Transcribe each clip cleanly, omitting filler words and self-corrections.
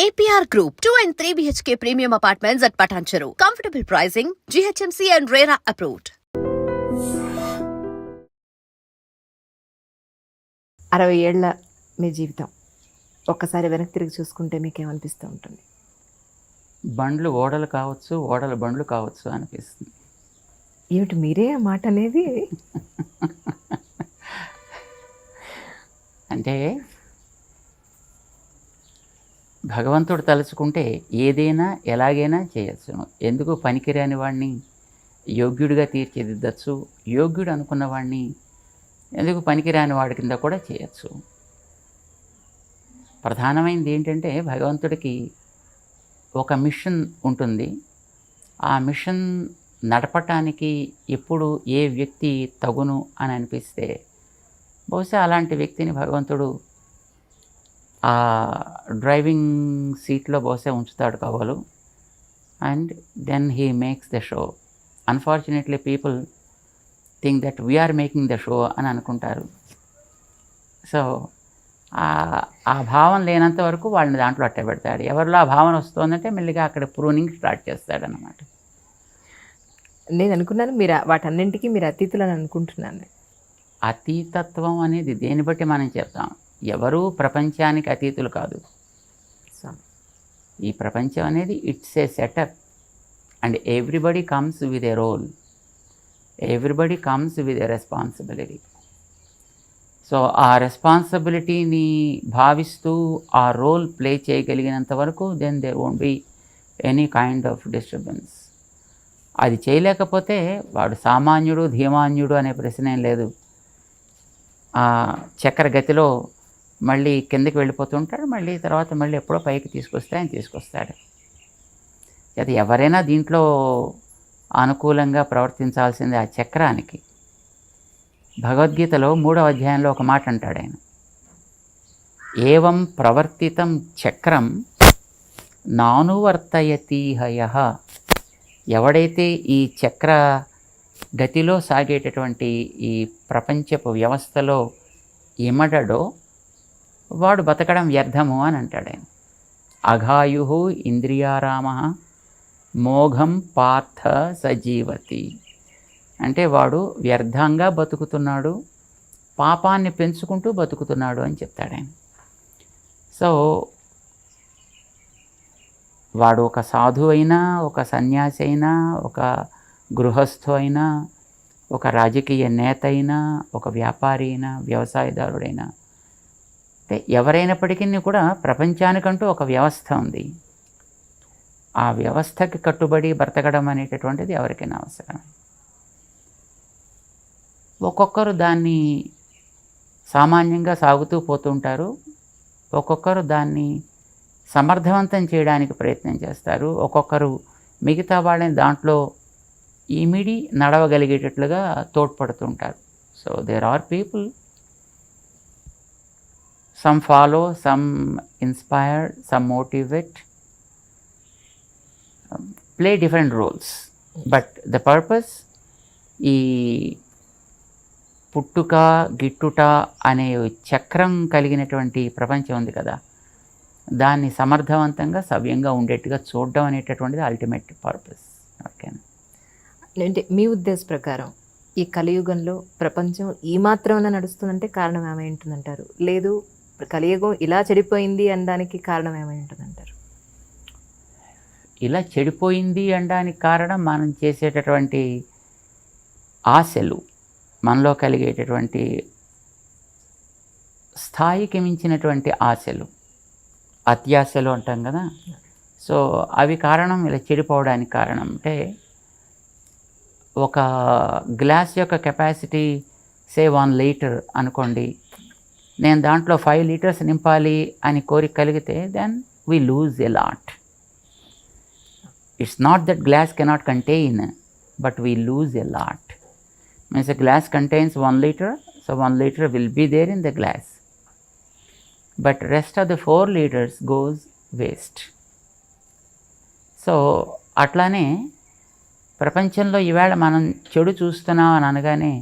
APR Group, 2 and 3 BHK premium apartments at Patancheru. Comfortable pricing, GHMC and RERA approved. 60 ఏళ్ల మీ జీవితం ఒక్కసారి వెనక్కి తిరిగి చూసుకుంటే మీకేమనిపిస్తూ ఉంటుంది? బండ్లు ఓడలు కావచ్చు, ఓడలు బండ్లు కావచ్చు అనిపిస్తుంది. ఏమిటి మీరే ఆ మాట అనేది? అంటే భగవంతుడు తలుచుకుంటే ఏదైనా ఎలాగైనా చేయొచ్చు. ఎందుకు పనికిరాని వాడిని యోగ్యుడిగా తీర్చిదిద్దచ్చు, యోగ్యుడు అనుకున్న వాడిని ఎందుకు పనికిరాని వాడి కింద కూడా చేయొచ్చు. ప్రధానమైనది ఏంటంటే భగవంతుడికి ఒక మిషన్ ఉంటుంది. ఆ మిషన్ నడపటానికి ఎప్పుడు ఏ వ్యక్తి తగును అని అనిపిస్తే బహుశా అలాంటి వ్యక్తిని భగవంతుడు ఆ డ్రైవింగ్ సీట్లో బహుశా ఉంచుతాడు కావాలు. And then he makes the show. Unfortunately people think that we are making the show అని అనుకుంటారు. సో ఆ భావం లేనంత వరకు వాళ్ళని దాంట్లో అట్టే పెడతాడు. ఎవరిలో ఆ భావన వస్తుందంటే మెల్లిగా అక్కడ ప్రూనింగ్ స్టార్ట్ చేస్తాడనమాట. నేను అనుకున్నాను మీరు వాటన్నింటికి మీరు అతీతులని అనుకుంటున్నాను. అతీతత్వం అనేది దేన్ని బట్టి మనం చెప్తాం. ఎవరూ ప్రపంచానికి అతీతులు కాదు. ఈ ప్రపంచం అనేది it's a setup and everybody comes with a role, everybody comes with a responsibility. So ఆ రెస్పాన్సిబిలిటీని భావిస్తూ ఆ రోల్ ప్లే చేయగలిగినంత వరకు then there won't be any kind of disturbance. అది చేయలేకపోతే వాడు సామాన్యుడు ధీమాన్యుడు అనే ప్రశ్న ఏం లేదు. ఆ చక్ర గతిలో మళ్ళీ కిందకి వెళ్ళిపోతుంటాడు, మళ్ళీ తర్వాత మళ్ళీ ఎప్పుడో పైకి తీసుకొస్తాడు. అది ఎవరైనా దీంట్లో అనుకూలంగా ప్రవర్తించాల్సిందే ఆ చక్రానికి. భగవద్గీతలో 3వ అధ్యాయంలో ఒక మాట అంటాడు ఆయన, ఏవం ప్రవర్తితం చక్రం నానువర్తయతీహయః. ఎవడైతే ఈ చక్ర గతిలో సాగేటటువంటి ఈ ప్రపంచపు వ్యవస్థలో ఇమడడో వాడు బతకడం వ్యర్థము అని అంటాడు ఆయన. అఘాయు ఇంద్రియారామ మోఘం పార్థ సజీవతి. అంటే వాడు వ్యర్థంగా బతుకుతున్నాడు, పాపాన్ని పెంచుకుంటూ బతుకుతున్నాడు అని చెప్తాడు ఆయన. సో వాడు ఒక సాధువు అయినా, ఒక సన్యాసి అయినా, ఒక గృహస్థు అయినా, ఒక రాజకీయ నేత అయినా, ఒక వ్యాపారి అయినా, వ్యవసాయదారుడైనా, అంటే ఎవరైనప్పటికీ కూడా ప్రపంచానికంటూ ఒక వ్యవస్థ ఉంది. ఆ వ్యవస్థకి కట్టుబడి బ్రతకడం అనేటటువంటిది ఎవరికైనా అవసరం. ఒక్కొక్కరు దాన్ని సామాన్యంగా సాగుతూ పోతుంటారు, ఒక్కొక్కరు దాన్ని సమర్థవంతం చేయడానికి ప్రయత్నం చేస్తారు, ఒక్కొక్కరు మిగతా వాళ్ళని దాంట్లో ఇమిడి నడవగలిగేటట్లుగా తోడ్పడుతుంటారు. So there are people, some follow, some inspire, some motivate, play different roles. But the purpose, ఈ పుట్టుక గిట్టుట అనే చక్రం కలిగినటువంటి ప్రపంచం ఉంది కదా, దాన్ని సమర్థవంతంగా సవ్యంగా ఉండేట్టుగా చూడడం అనేటటువంటిది అల్టిమేట్ పర్పస్. ఓకేనా? అంటే మీ ఉద్దేశ ప్రకారం ఈ కలియుగంలో ప్రపంచం ఈ మాత్రమే నడుస్తుందంటే కారణం ఏమై ఉంటుందంటారు? లేదు కలియుగం ఇలా చెడిపోయింది అనడానికి కారణం ఏమై ఉంటుందంటారు? ఇలా చెడిపోయింది అనడానికి కారణం మనం చేసేటటువంటి ఆశలు, మనలో కలిగేటటువంటి స్థాయికి మించినటువంటి ఆశలు, అత్యాశలు అంటాం కదా. సో అవి కారణం ఇలా చెడిపోవడానికి కారణం. అంటే ఒక గ్లాస్ యొక్క కెపాసిటీ సే 1 లీటర్ అనుకోండి, నేను దాంట్లో 5 లీటర్స్ నింపాలి అని కోరిక కలిగితే then we lose a lot. It's not that glass cannot contain, but we lose a lot. Means a glass contains 1 litre, so 1 litre will be there in the glass, but rest of the 4 litres goes waste. So అట్లానే ప్రపంచంలో ఈవేళ మనం చెడు చూస్తున్నాం అని అనగానే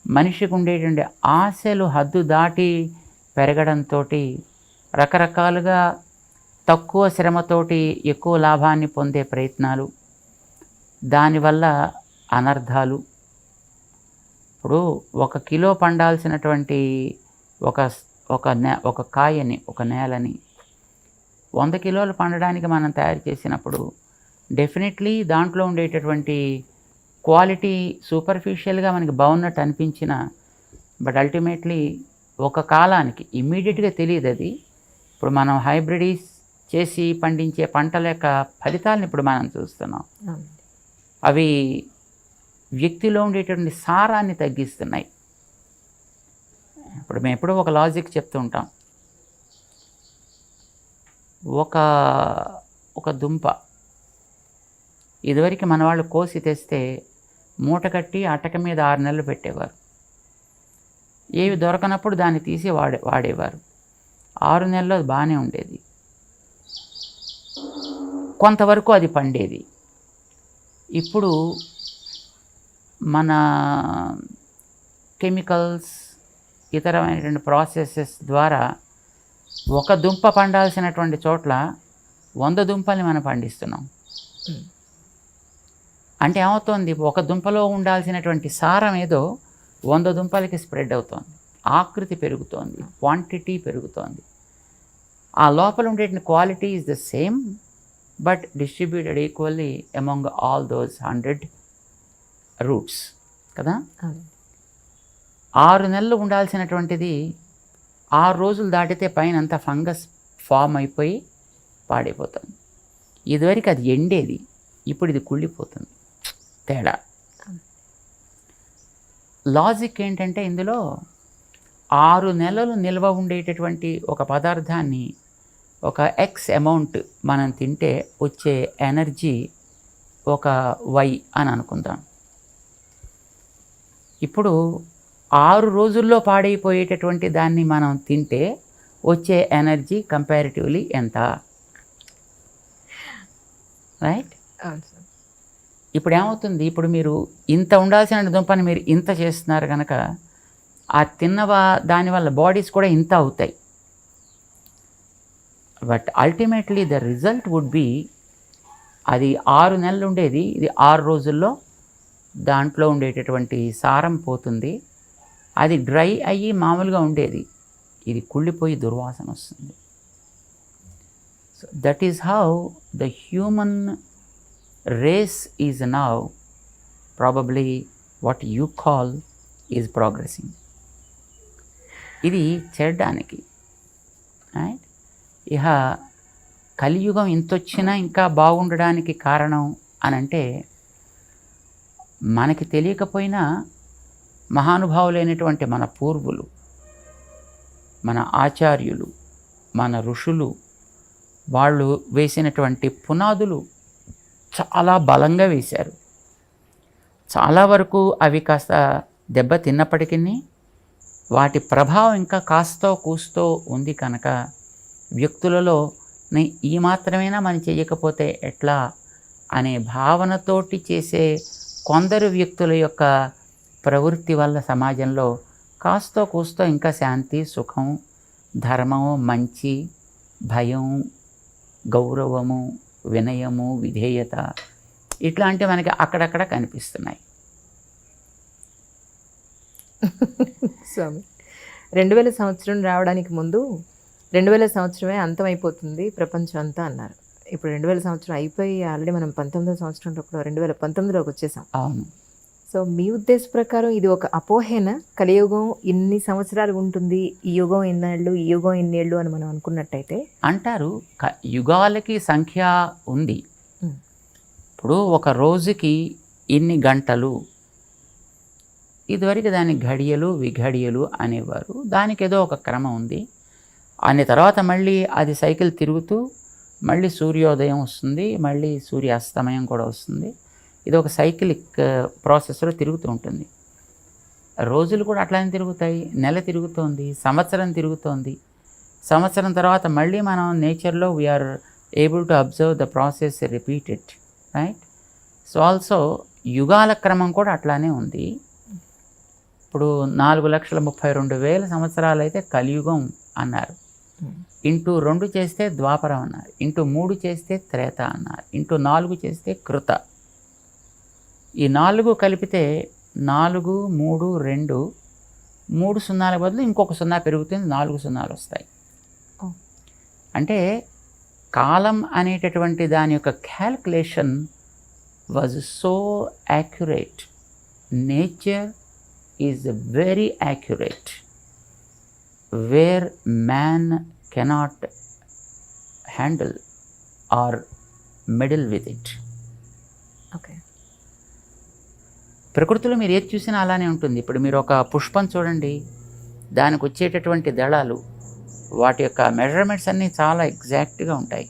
మనిషికి ఉండేటువంటి ఆశలు హద్దు దాటి పెరగడంతో రకరకాలుగా తక్కువ శ్రమతోటి ఎక్కువ లాభాన్ని పొందే ప్రయత్నాలు, దానివల్ల అనర్థాలు. ఇప్పుడు 1 కిలో పండాల్సినటువంటి ఒక కాయని, ఒక నేలని 100 కిలోలు పండడానికి మనం తయారు చేసినప్పుడు డెఫినెట్లీ దాంట్లో ఉండేటటువంటి క్వాలిటీ సూపర్ఫిషియల్గా మనకి బాగున్నట్టు అనిపించిన, బట్ అల్టిమేట్లీ ఒక కాలానికి ఇమ్మీడియట్గా తెలియదు అది. ఇప్పుడు మనం హైబ్రిడీస్ చేసి పండించే పంటల యొక్క ఫలితాలను ఇప్పుడు మనం చూస్తున్నాం. అవి వ్యక్తిలో ఉండేటువంటి సారాన్ని తగ్గిస్తున్నాయి. ఇప్పుడు మేము ఎప్పుడూ ఒక లాజిక్ చెప్తూ ఉంటాం. ఒక దుంప ఇదివరకు మన వాళ్ళు కోసి తెస్తే మూట కట్టి అటక మీద 6 నెలలు పెట్టేవారు. ఏవి దొరకనప్పుడు దాన్ని తీసి వాడేవారు. 6 నెలల్లో అది బాగానే ఉండేది, కొంతవరకు అది పండేది. ఇప్పుడు మన కెమికల్స్, ఇతరమైనటువంటి ప్రాసెసెస్ ద్వారా ఒక దుంప పండాల్సినటువంటి చోట్ల 100 దుంపల్ని మనం పండిస్తున్నాం. అంటే ఏమవుతోంది, ఒక దుంపలో ఉండాల్సినటువంటి సారం ఏదో 100 దుంపలకి స్ప్రెడ్ అవుతోంది. ఆకృతి పెరుగుతోంది, క్వాంటిటీ పెరుగుతోంది. ఆ లోపల ఉండేటువంటి quality is the same but distributed equally among all those 100 roots కదా. 6 నెలలు ఉండాల్సినటువంటిది 6 రోజులు దాటితే పైన అంతా ఫంగస్ ఫామ్ అయిపోయి పాడైపోతుంది. ఇదివరకు అది ఎండేది, ఇప్పుడు ఇది కుళ్ళిపోతుంది. తేడా లాజిక్ ఏంటంటే, ఇందులో 6 నెలలు నిల్వ ఉండేటటువంటి ఒక పదార్థాన్ని ఒక ఎక్స్ అమౌంట్ మనం తింటే వచ్చే ఎనర్జీ ఒక వై అని అనుకుందాం. ఇప్పుడు 6 రోజుల్లో పాడైపోయేటటువంటి దాన్ని మనం తింటే వచ్చే ఎనర్జీ కంపారిటివ్లీ ఎంత, రైట్? ఇప్పుడు ఏమవుతుంది, ఇప్పుడు మీరు ఇంత ఉండాల్సిన దుంపని మీరు ఇంత చేస్తున్నారు కనుక ఆ దానివల్ల బాడీస్ కూడా ఇంత అవుతాయి. But ultimately the result would be, అది 6 నెలలు ఉండేది, ఇది 6 రోజుల్లో దాంట్లో ఉండేటటువంటి సారం పోతుంది. అది డ్రై అయ్యి మామూలుగా ఉండేది, ఇది కుళ్ళిపోయి దుర్వాసన వస్తుంది. So that is how the human race is now probably what you call is progressing. ఇది చెడ్డానికి, రైట్? ఇహ కలియుగం ఇంతొచ్చినా ఇంకా బాగుండడానికి కారణం అని అంటే, మనకి తెలియకపోయినా మహానుభావులైనటువంటి మన పూర్వులు, మన ఆచార్యులు, మన ఋషులు, వాళ్ళు వేసినటువంటి పునాదులు చాలా బలంగా వేశారు. చాలా వరకు అవి కాస్త దెబ్బ తిన్నప్పటికీ వాటి ప్రభావం ఇంకా కాస్తో కూస్తో ఉంది కనుక వ్యక్తులలో ఈ మాత్రమేనా మనం చేయకపోతే ఎట్లా అనే భావనతోటి చేసే కొందరు వ్యక్తుల యొక్క ప్రవృత్తి వల్ల సమాజంలో కాస్తో కూస్తో ఇంకా శాంతి, సుఖం, ధర్మము, మంచి, భయం, గౌరవము, వినయము, విధేయత ఇట్లాంటివి మనకి అక్కడక్కడ కనిపిస్తున్నాయి. స్వామి, 2000 సంవత్సరం రావడానికి ముందు 2000 సంవత్సరమే అంతమైపోతుంది ప్రపంచం అంతా అన్నారు. ఇప్పుడు 2000 సంవత్సరం అయిపోయి ఆల్రెడీ మనం 19వ సంవత్సరంలో 2019లోకి వచ్చేసాం. అవును. సో మీ ఉద్దేశ ప్రకారం ఇది ఒక అపోహేనా? కలియుగం ఇన్ని సంవత్సరాలు ఉంటుంది, ఈ యుగం ఎన్నేళ్ళు, ఈ యుగం ఎన్నేళ్ళు అని మనం అనుకున్నట్టయితే? అంటారు యుగాలకి సంఖ్య ఉంది. ఇప్పుడు ఒక రోజుకి ఇన్ని గంటలు, ఇదివరకు దాని ఘడియలు, విఘడియలు అనేవారు. దానికి ఏదో ఒక క్రమం ఉంది. అనే తర్వాత మళ్ళీ అది సైకిల్ తిరుగుతూ మళ్ళీ సూర్యోదయం వస్తుంది, మళ్ళీ సూర్యాస్తమయం కూడా వస్తుంది. ఇది ఒక సైకిలిక్ ప్రాసెస్లో తిరుగుతూ ఉంటుంది. రోజులు కూడా అట్లానే తిరుగుతాయి, నెల తిరుగుతోంది, సంవత్సరం తిరుగుతోంది. సంవత్సరం తర్వాత మళ్ళీ మనం నేచర్లో we are able to observe the process repeated, right? So also యుగాల క్రమం కూడా అట్లానే ఉంది. ఇప్పుడు 4,32,000 సంవత్సరాలు అయితే కలియుగం అన్నారు. ఇంటూ 2 చేస్తే ద్వాపరం అన్నారు, ఇంటూ 3 చేస్తే త్రేత అన్నారు, ఇంటూ 4 చేస్తే కృత. ఈ 4 కలిపితే 4, 3, 2, 3 సున్నాల బదులు ఇంకొక 0 పెరుగుతుంది, 4 సున్నాలు వస్తాయి. అంటే కాలం అనేటటువంటి దాని యొక్క calculation was so accurate. Nature is very accurate, wear man cannot handle are meddle with it. Okay. ప్రకృతిలో మీరు ఏది చూసినా అలానే ఉంటుంది. ఇప్పుడు మీరు ఒక పుష్పం చూడండి, దానికి వచ్చేటటువంటి దళాలు, వాటి యొక్క మెజర్మెంట్స్ అన్నీ చాలా ఎగ్జాక్ట్గా ఉంటాయి.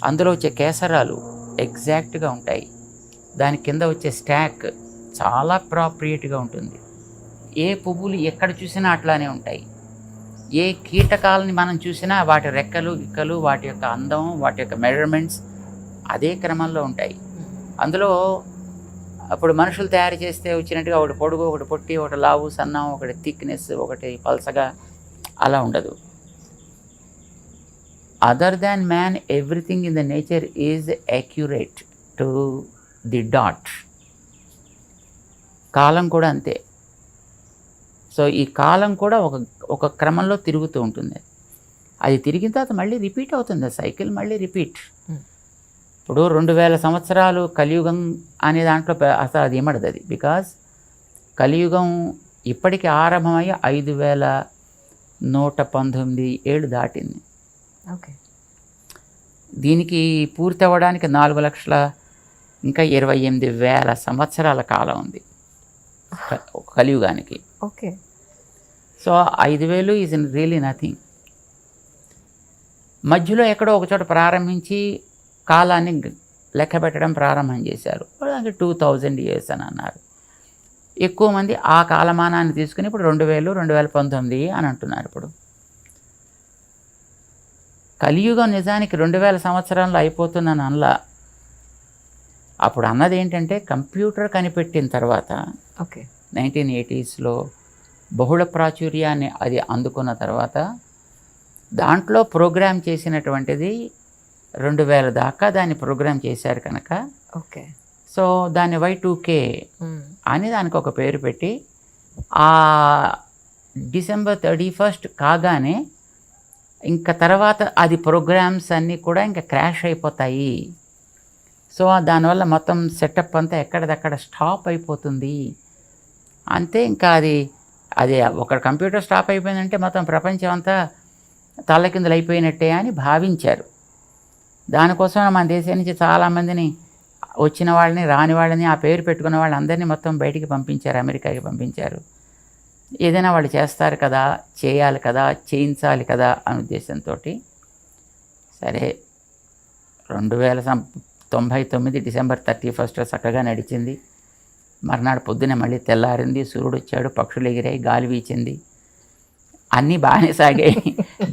అందులో వచ్చే కేసరాలు ఎగ్జాక్ట్గా ఉంటాయి. దాని కింద వచ్చే స్టాక్ చాలా ప్రాప్రియేట్గా ఉంటుంది. ఏ పువ్వులు ఎక్కడ చూసినా అట్లానే ఉంటాయి. ఏ కీటకాలని మనం చూసినా వాటి రెక్కలు ఇక్కలు, వాటి యొక్క అందం, వాటి యొక్క మెజర్మెంట్స్ అదే క్రమంలో ఉంటాయి. అందులో అప్పుడు మనుషులు తయారు చేస్తే వచ్చినట్టుగా ఒకటి పొడుగు, ఒకటి పొట్టి, ఒకటి లావు సన్నం, ఒకటి థిక్నెస్, ఒకటి పల్సగా అలా ఉండదు. Other than man everything in the nature is accurate to the dot. కాలం కూడా అంతే. సో ఈ కాలం కూడా ఒక క్రమంలో తిరుగుతూ ఉంటుంది. అది తిరిగిన తర్వాత మళ్ళీ రిపీట్ అవుతుంది, సైకిల్ మళ్ళీ రిపీట్. ఇప్పుడు 2000 సంవత్సరాలు కలియుగం అనే దాంట్లో అసలు అది ఏమడదు అది. బికాజ్ కలియుగం ఇప్పటికి ఆరంభమయ్యి 5119 ఏళ్ళు దాటింది. ఓకే. దీనికి పూర్తి అవ్వడానికి 4 లక్షల ఇంకా 28,000 సంవత్సరాల కాలం ఉంది కలియుగానికి. Okay. So 5000 is in really nothing. మధ్యలో ఎక్కడో ఒకచోట ప్రారంభించి కాలాన్ని లెక్క పెట్టడం ప్రారంభం చేశారు. దానికి 2000 years అని అన్నారు. ఎక్కువ మంది ఆ కాలమానాన్ని తీసుకుని ఇప్పుడు 2000, 2019 అని అంటున్నారు. ఇప్పుడు కలియుగం నిజానికి 2000 సంవత్సరాల్లో అయిపోతుందని అనలా. అప్పుడు అన్నది ఏంటంటే కంప్యూటర్ కనిపెట్టిన తర్వాత, ఓకే, 1980sలో బహుళ ప్రాచుర్యాన్ని అది అందుకున్న తర్వాత దాంట్లో ప్రోగ్రామ్ చేసినటువంటిది 2000 దాకా దాన్ని ప్రోగ్రామ్ చేశారు కనుక, ఓకే, సో దాన్ని Y2K అని దానికి ఒక పేరు పెట్టి, ఆ December 31st కాగానే ఇంకా తర్వాత అది ప్రోగ్రామ్స్ అన్నీ కూడా ఇంకా క్రాష్ అయిపోతాయి. సో దానివల్ల మొత్తం సెటప్ అంతా ఎక్కడిదక్కడ స్టాప్ అయిపోతుంది. అంతే, ఇంకా అది ఒక కంప్యూటర్ స్టాప్ అయిపోయిందంటే మొత్తం ప్రపంచం అంతా తల్లకిందులు అయిపోయినట్టే అని భావించారు. దానికోసం మన దేశం నుంచి చాలామందిని, వచ్చిన వాళ్ళని, రాని వాళ్ళని, ఆ పేరు పెట్టుకున్న వాళ్ళందరినీ మొత్తం బయటికి పంపించారు, అమెరికాకి పంపించారు. ఏదైనా వాళ్ళు చేస్తారు కదా, చేయాలి కదా, చేయించాలి కదా అనే ఉద్దేశంతో. సరే, 2099 December 31st చక్కగా నడిచింది. మర్నాడు పొద్దునే మళ్ళీ తెల్లారింది, సూర్యుడు వచ్చాడు, పక్షులు ఎగిరాయి, గాలి వీచింది, అన్నీ బాగానే సాగాయి,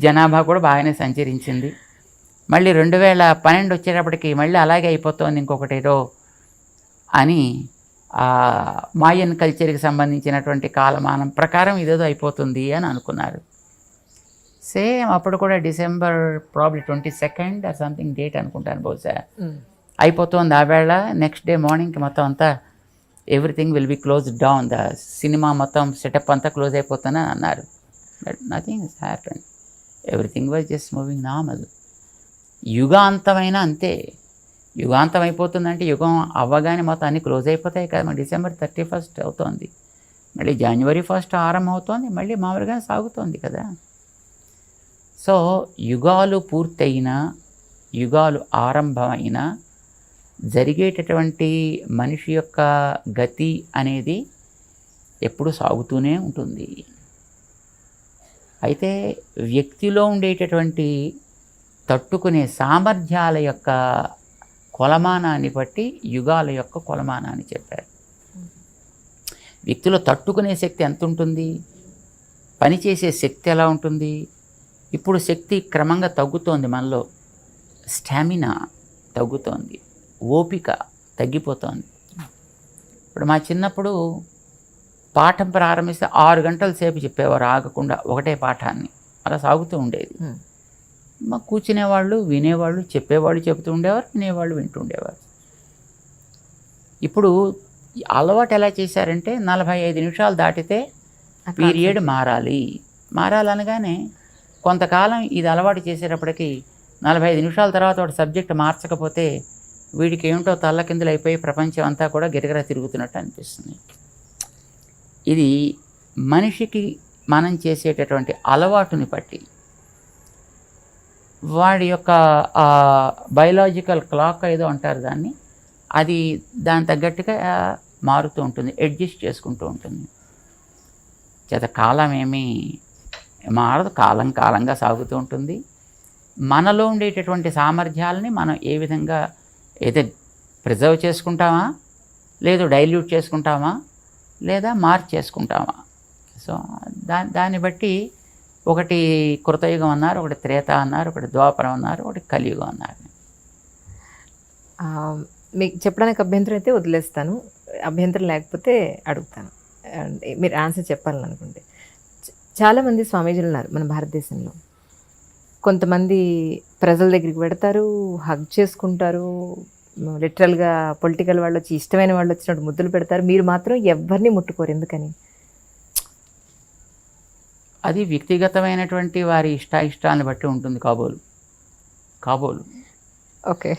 జనాభా కూడా బాగానే సంచరించింది. మళ్ళీ 2012 వచ్చేటప్పటికి మళ్ళీ అలాగే అయిపోతుంది ఇంకొకటేదో అని మాయన్ కల్చర్కి సంబంధించినటువంటి కాలమానం ప్రకారం ఇదేదో అయిపోతుంది అని అనుకున్నారు. సేమ్ అప్పుడు కూడా December probably 22nd or something date అనుకుంటాను బహుశా, అయిపోతుంది. ఆ వేళ నెక్స్ట్ డే మార్నింగ్కి మొత్తం అంతా everything will be close down, the cinema మొత్తం సెటప్ అంతా క్లోజ్ అయిపోతుందని అన్నారు. But nothing is happen, everything was just moving normal. యుగాంతమైనా అంతే. యుగాంతం అయిపోతుందంటే యుగం అవ్వగానే మొత్తం అన్నీ క్లోజ్ అయిపోతాయి కదా. మరి December 31st అవుతోంది, మళ్ళీ January 1st ఆరంభం అవుతోంది, మళ్ళీ మామూలుగా సాగుతోంది కదా. సో యుగాలు పూర్తయినా, యుగాలు ఆరంభమైనా జరిగేటటువంటి మనిషి యొక్క గతి అనేది ఎప్పుడు సాగుతూనే ఉంటుంది. అయితే వ్యక్తిలో ఉండేటటువంటి తట్టుకునే సామర్థ్యాల యొక్క కొలమానాన్ని బట్టి యుగాల యొక్క కొలమానాన్ని చెప్పారు. వ్యక్తిలో తట్టుకునే శక్తి ఎంత ఉంటుంది, పనిచేసే శక్తి ఎలా ఉంటుంది. ఇప్పుడు శక్తి క్రమంగా తగ్గుతోంది, మనలో స్టామినా తగ్గుతోంది, ఓపిక తగ్గిపోతోంది. ఇప్పుడు మా చిన్నప్పుడు పాఠం ప్రారంభిస్తే 6 గంటల సేపు చెప్పేవారు ఆగకుండా ఒకటే పాఠాన్ని, అలా సాగుతూ ఉండేది. మా కూర్చునేవాళ్ళు, వినేవాళ్ళు, చెప్పేవాళ్ళు చెబుతూ ఉండేవారు, వినేవాళ్ళు వింటూ ఉండేవారు. ఇప్పుడు అలవాటు ఎలా చేశారంటే 45 నిమిషాలు దాటితే పీరియడ్ మారాలనగానే కొంతకాలం ఇది అలవాటు చేసేటప్పటికి 45 నిమిషాల తర్వాత ఒక సబ్జెక్ట్ మార్చకపోతే వీడికి ఏమిటో తల్లకిందులు అయిపోయి ప్రపంచం అంతా కూడా గిరగిర తిరుగుతున్నట్టు అనిపిస్తుంది. ఇది మనిషికి మనం చేసేటటువంటి అలవాటుని బట్టి వాడి యొక్క బయలాజికల్ క్లాక్ ఏదో అంటారు దాన్ని, అది దాని తగ్గట్టుగా మారుతూ ఉంటుంది, అడ్జస్ట్ చేసుకుంటూ ఉంటుంది. చేత కాలం ఏమీ మారదు, కాలంగా సాగుతూ ఉంటుంది. మనలో ఉండేటటువంటి సామర్థ్యాలని మనం ఏ విధంగా అయితే ప్రిజర్వ్ చేసుకుంటామా, లేదు డైల్యూట్ చేసుకుంటామా, లేదా మార్చేసుకుంటామా. సో దాన్ని బట్టి ఒకటి కృతయుగం అన్నారు, ఒకటి త్రేత అన్నారు, ఒకటి ద్వాపరం అన్నారు, ఒకటి కలియుగం అన్నారు. మీకు చెప్పడానికి అభ్యంతరం అయితే వదిలేస్తాను, అభ్యంతరం లేకపోతే అడుగుతాను, మీరు ఆన్సర్ చెప్పాలని అనుకుంటే. చాలామంది స్వామీజీలు ఉన్నారు మన భారతదేశంలో. కొంతమంది ప్రజల దగ్గరికి పెడతారు, హగ్ చేసుకుంటారు, లిటరల్గా పొలిటికల్ వాళ్ళు వచ్చి ఇష్టమైన వాళ్ళు వచ్చినట్టు ముద్దులు పెడతారు. మీరు మాత్రం ఎవరిని ముట్టుకోరు, ఎందుకని? అది వ్యక్తిగతమైనటువంటి వారి ఇష్టాన్ని బట్టి ఉంటుంది కాబోలు. ఓకే.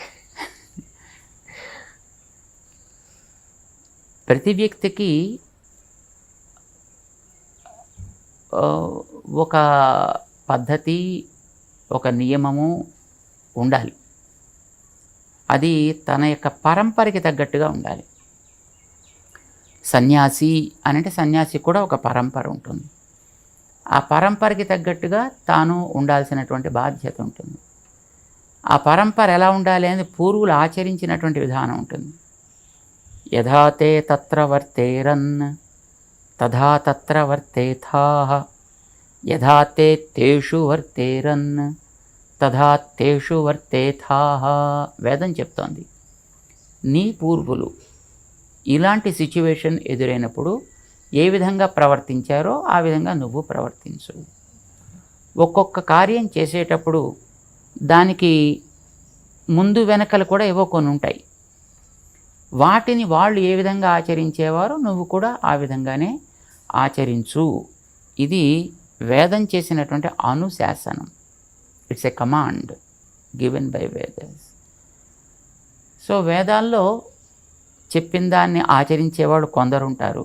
ప్రతి వ్యక్తికి ఒక పద్ధతి, ఒక నియమము ఉండాలి. అది తన యొక్క పరంపరకి తగ్గట్టుగా ఉండాలి. సన్యాసి అనంటే సన్యాసి కూడా ఒక పరంపర ఉంటుంది. ఆ పరంపరకి తగ్గట్టుగా తాను ఉండాల్సినటువంటి బాధ్యత ఉంటుంది. ఆ పరంపర ఎలా ఉండాలి అనేది పూర్వులు ఆచరించినటువంటి విధానం ఉంటుంది. యథా తే తత్ర వర్తేరన్ తథా తత్ర వర్తేథాః, యథా తే తేషు వర్తేరన్ తథా తేషు వర్తేథాః. వేదం చెప్తోంది, నీ పూర్వులు ఇలాంటి సిచ్యువేషన్ ఎదురైనప్పుడు ఏ విధంగా ప్రవర్తించారో ఆ విధంగా నువ్వు ప్రవర్తించు. ఒక్కొక్క కార్యం చేసేటప్పుడు దానికి ముందు వెనకలు కూడా ఏవో కొన్ని ఉంటాయి. వాటిని వాళ్ళు ఏ విధంగా ఆచరించేవారో నువ్వు కూడా ఆ విధంగానే ఆచరించు. ఇది వేదం చేసినటువంటి అనుశాసనం. It's a command given by Vedas. So వేదాల్లో చెప్పిన దాన్ని ఆచరించేవాళ్ళు కొందరుంటారు,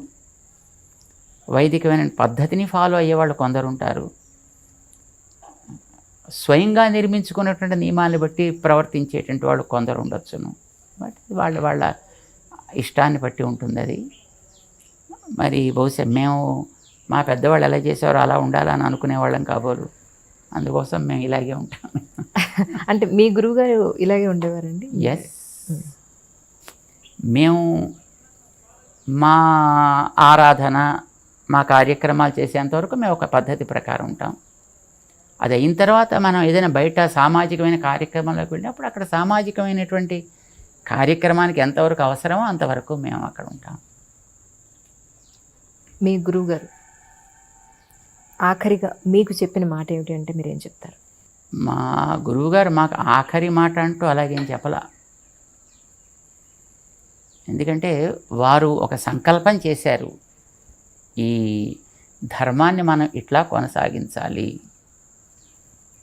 వైదికమైన పద్ధతిని ఫాలో అయ్యేవాళ్ళు కొందరుంటారు, స్వయంగా నిర్మించుకున్నటువంటి నియమాన్ని బట్టి ప్రవర్తించేటువంటి వాళ్ళు కొందరు ఉండొచ్చును. బట్ వాళ్ళ ఇష్టాన్ని బట్టి ఉంటుంది అది. మరి బహుశా మేము మా పెద్దవాళ్ళు ఎలా చేసేవారో అలా ఉండాలని అనుకునేవాళ్ళం కాబోలు, అందుకోసం మేము ఇలాగే ఉంటాం. అంటే మీ గురువుగారు ఇలాగే ఉండేవారండి? ఎస్, మేము మా ఆరాధన, మా కార్యక్రమాలు చేసేంతవరకు మేము ఒక పద్ధతి ప్రకారం ఉంటాం. అది అయిన తర్వాత మనం ఏదైనా బయట సామాజికమైన కార్యక్రమాలకు వెళ్ళినప్పుడు అక్కడ సామాజికమైనటువంటి కార్యక్రమానికి ఎంతవరకు అవసరమో అంతవరకు మేము అక్కడ ఉంటాం. మీ గురువుగారు ఆఖరిగా మీకు చెప్పిన మాట ఏమిటి అంటే మీరేం చెప్తారు? మా గురువుగారు మాకు ఆఖరి మాట అంటూ అలాగేం చెప్పలా. ఎందుకంటే వారు ఒక సంకల్పం చేశారు, ఈ ధర్మాన్ని మనం ఇట్లా కొనసాగించాలి.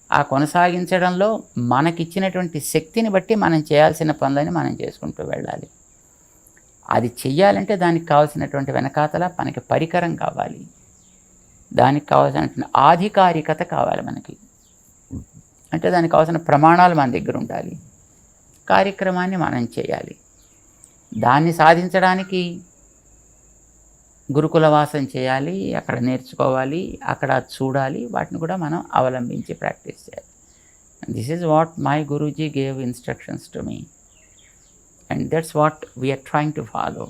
ఆ కొనసాగించడంలో మనకిచ్చినటువంటి శక్తిని బట్టి మనం చేయాల్సిన పనులని మనం చేసుకుంటూ వెళ్ళాలి. అది చెయ్యాలంటే దానికి కావాల్సినటువంటి వెనకాతల మనకి పరికరం కావాలి, దానికి కావాల్సినటువంటి ఆధికారికత కావాలి మనకి. అంటే దానికి కావాల్సిన ప్రమాణాలు మన దగ్గర ఉండాలి, కార్యక్రమాన్ని మనం చేయాలి. దాన్ని సాధించడానికి గురుకులవాసం చేయాలి, అక్కడ నేర్చుకోవాలి, అక్కడ చూడాలి, వాటిని కూడా మనం అవలంబించి ప్రాక్టీస్ చేయాలి. This is what my Guruji gave instructions to me, and that's what we are trying to follow.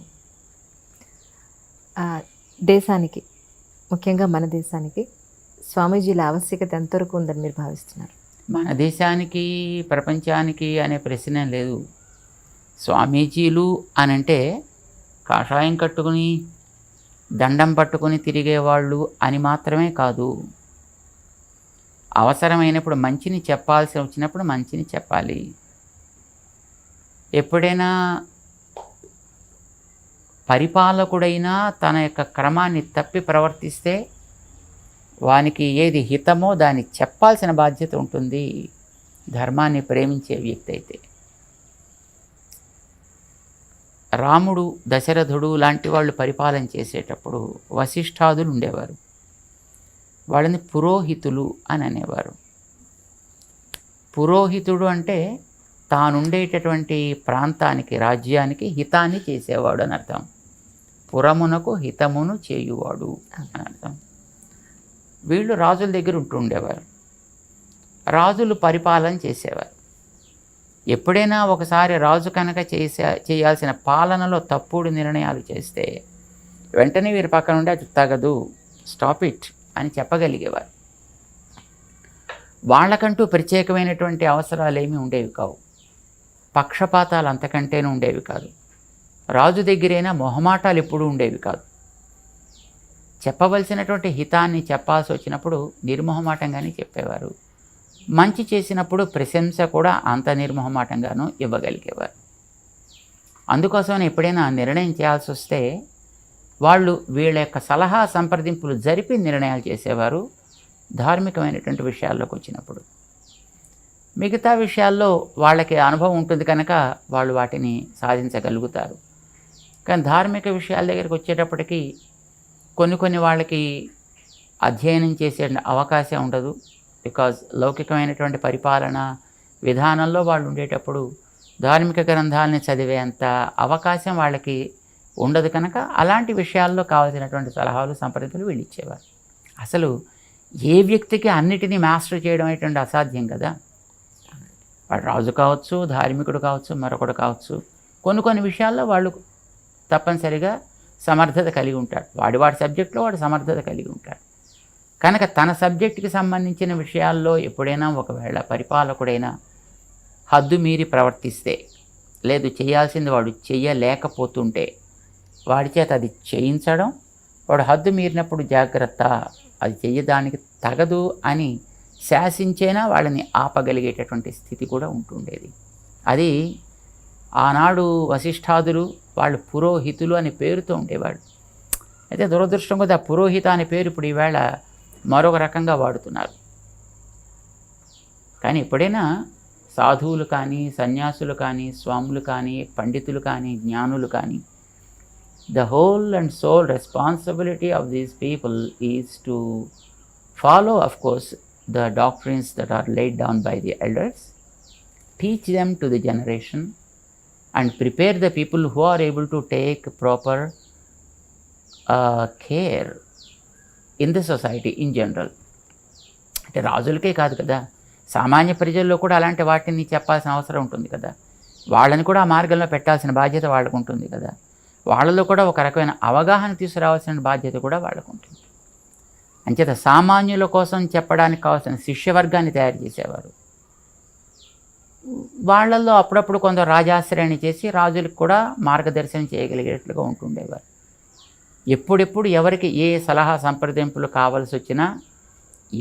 దేశానికి, ముఖ్యంగా మన దేశానికి స్వామీజీల ఆవశ్యకత ఎంతవరకు ఉందని మీరు భావిస్తున్నారు? మన దేశానికి, ప్రపంచానికి అనే ప్రశ్నే లేదు. స్వామీజీలు అనంటే కాషాయం కట్టుకుని దండం పట్టుకుని తిరిగేవాళ్ళు అని మాత్రమే కాదు. అవసరమైనప్పుడు మంచిని చెప్పాల్సి వచ్చినప్పుడు మంచిని చెప్పాలి. ఎప్పుడైనా పరిపాలకుడైనా తన యొక్క క్రమాన్ని తప్పి ప్రవర్తిస్తే వానికి ఏది హితమో దాన్ని చెప్పాల్సిన బాధ్యత ఉంటుంది, ధర్మాన్ని ప్రేమించే వ్యక్తి అయితే. రాముడు, దశరథుడు లాంటి వాళ్ళు పరిపాలన చేసేటప్పుడు వశిష్ఠాదులు ఉండేవారు. వాళ్ళని పురోహితులు అని అనేవారు. పురోహితుడు అంటే తానుండేటటువంటి ప్రాంతానికి, రాజ్యానికి హితాన్ని చేసేవాడు అని అర్థం. పురమునకు హితమును చేయువాడు అని అర్థం. వీళ్ళు రాజుల దగ్గర ఉంటుండేవారు. రాజులు పరిపాలన చేసేవారు. ఎప్పుడైనా ఒకసారి రాజు కనుక చేయాల్సిన పాలనలో తప్పుడు నిర్ణయాలు చేస్తే వెంటనే వీరి పక్కన ఉండి అది తగదు, స్టాప్ ఇట్ అని చెప్పగలిగేవారు. వాళ్ళకంటూ ప్రత్యేకమైనటువంటి అవసరాలు ఏమీ ఉండేవి కావు. పక్షపాతాలు అంతకంటేనూ ఉండేవి కాదు. రాజు దగ్గరైనా మొహమాటాలు ఎప్పుడూ ఉండేవి కాదు. చెప్పవలసినటువంటి హితాన్ని చెప్పాల్సి వచ్చినప్పుడు నిర్మొహమాటంగానే చెప్పేవారు. మంచి చేసినప్పుడు ప్రశంస కూడా అంత నిర్మొహమాటంగానూ ఇవ్వగలిగేవారు. అందుకోసమని ఎప్పుడైనా నిర్ణయం చేయాల్సి వస్తే వాళ్ళు వీళ్ళ యొక్క సలహా సంప్రదింపులు జరిపి నిర్ణయాలు చేసేవారు ధార్మికమైనటువంటి విషయాల్లోకి వచ్చినప్పుడు. మిగతా విషయాల్లో వాళ్ళకి అనుభవం ఉంటుంది కనుక వాళ్ళు వాటిని సాధించగలుగుతారు. కానీ ధార్మిక విషయాల దగ్గరికి వచ్చేటప్పటికి కొన్ని వాళ్ళకి అధ్యయనం చేసే అవకాశం ఉండదు. బికాజ్ లౌకికమైనటువంటి పరిపాలన విధానంలో వాళ్ళు ఉండేటప్పుడు ధార్మిక గ్రంథాలని చదివేంత అవకాశం వాళ్ళకి ఉండదు కనుక అలాంటి విషయాల్లో కావాల్సినటువంటి సలహాలు, సంప్రదింపులు వీళ్ళు ఇచ్చేవారు. అసలు ఏ వ్యక్తికి అన్నిటినీ మాస్టర్ చేయడం అనేటువంటి అసాధ్యం కదా. వాడు రాజు కావచ్చు, ధార్మికుడు కావచ్చు, మరొకడు కావచ్చు. కొన్ని విషయాల్లో వాళ్ళు తప్పనిసరిగా సమర్థత కలిగి ఉంటాడు. వాడి సబ్జెక్టులో వాడు సమర్థత కలిగి ఉంటాడు. కనుక తన సబ్జెక్టుకి సంబంధించిన విషయాల్లో ఎప్పుడైనా ఒకవేళ పరిపాలకుడైనా హద్దు మీరి ప్రవర్తిస్తే, లేదు చేయాల్సింది వాడు చెయ్యలేకపోతుంటే వాడి చేత అది చేయించడం, వాడు హద్దు మీరినప్పుడు జాగ్రత్త, అది చెయ్యడానికి తగదు అని శాసించేనా వాళ్ళని ఆపగలిగేటటువంటి స్థితి కూడా ఉంటుండేది. అది ఆనాడు వశిష్ఠాదులు వాళ్ళు పురోహితులు అనే పేరుతో ఉండేవాడు. అయితే దురదృష్టం కొద్ది ఆ పురోహిత అనే పేరు ఇప్పుడు ఈవేళ మరొక రకంగా వాడుతున్నారు. కానీ ఎప్పుడైనా సాధువులు కానీ, సన్యాసులు కానీ, స్వాములు కానీ, పండితులు కానీ, జ్ఞానులు కానీ, the whole and sole responsibility of these people is to follow, of course, the doctrines that are laid down by the elders, teach them to the generation, and prepare the people who are able to take proper care in the society in general. అంటే రాజులకే కాదు కదా, సామాన్య ప్రజల్లో కూడా అలాంటి వాటిని చెప్పాల్సిన అవసరం ఉంటుంది కదా. వాళ్ళని కూడా ఆ మార్గంలో పెట్టాల్సిన బాధ్యత వాళ్ళకు ఉంటుంది కదా. వాళ్ళలో కూడా ఒక రకమైన అవగాహన తీసుకురావాల్సిన బాధ్యత కూడా వాళ్ళకు ఉంటుంది. అంచేత సామాన్యుల కోసం చెప్పడానికి కావాల్సిన శిష్యవర్గాన్ని తయారు చేసేవారు. వాళ్ళల్లో అప్పుడప్పుడు కొందరు రాజాశ్రయాన్ని చేసి రాజులకు కూడా మార్గదర్శనం చేయగలిగేట్లుగా ఉంటుండేవారు. ఎప్పుడెప్పుడు ఎవరికి ఏ సలహా సంప్రదింపులు కావాల్సి వచ్చినా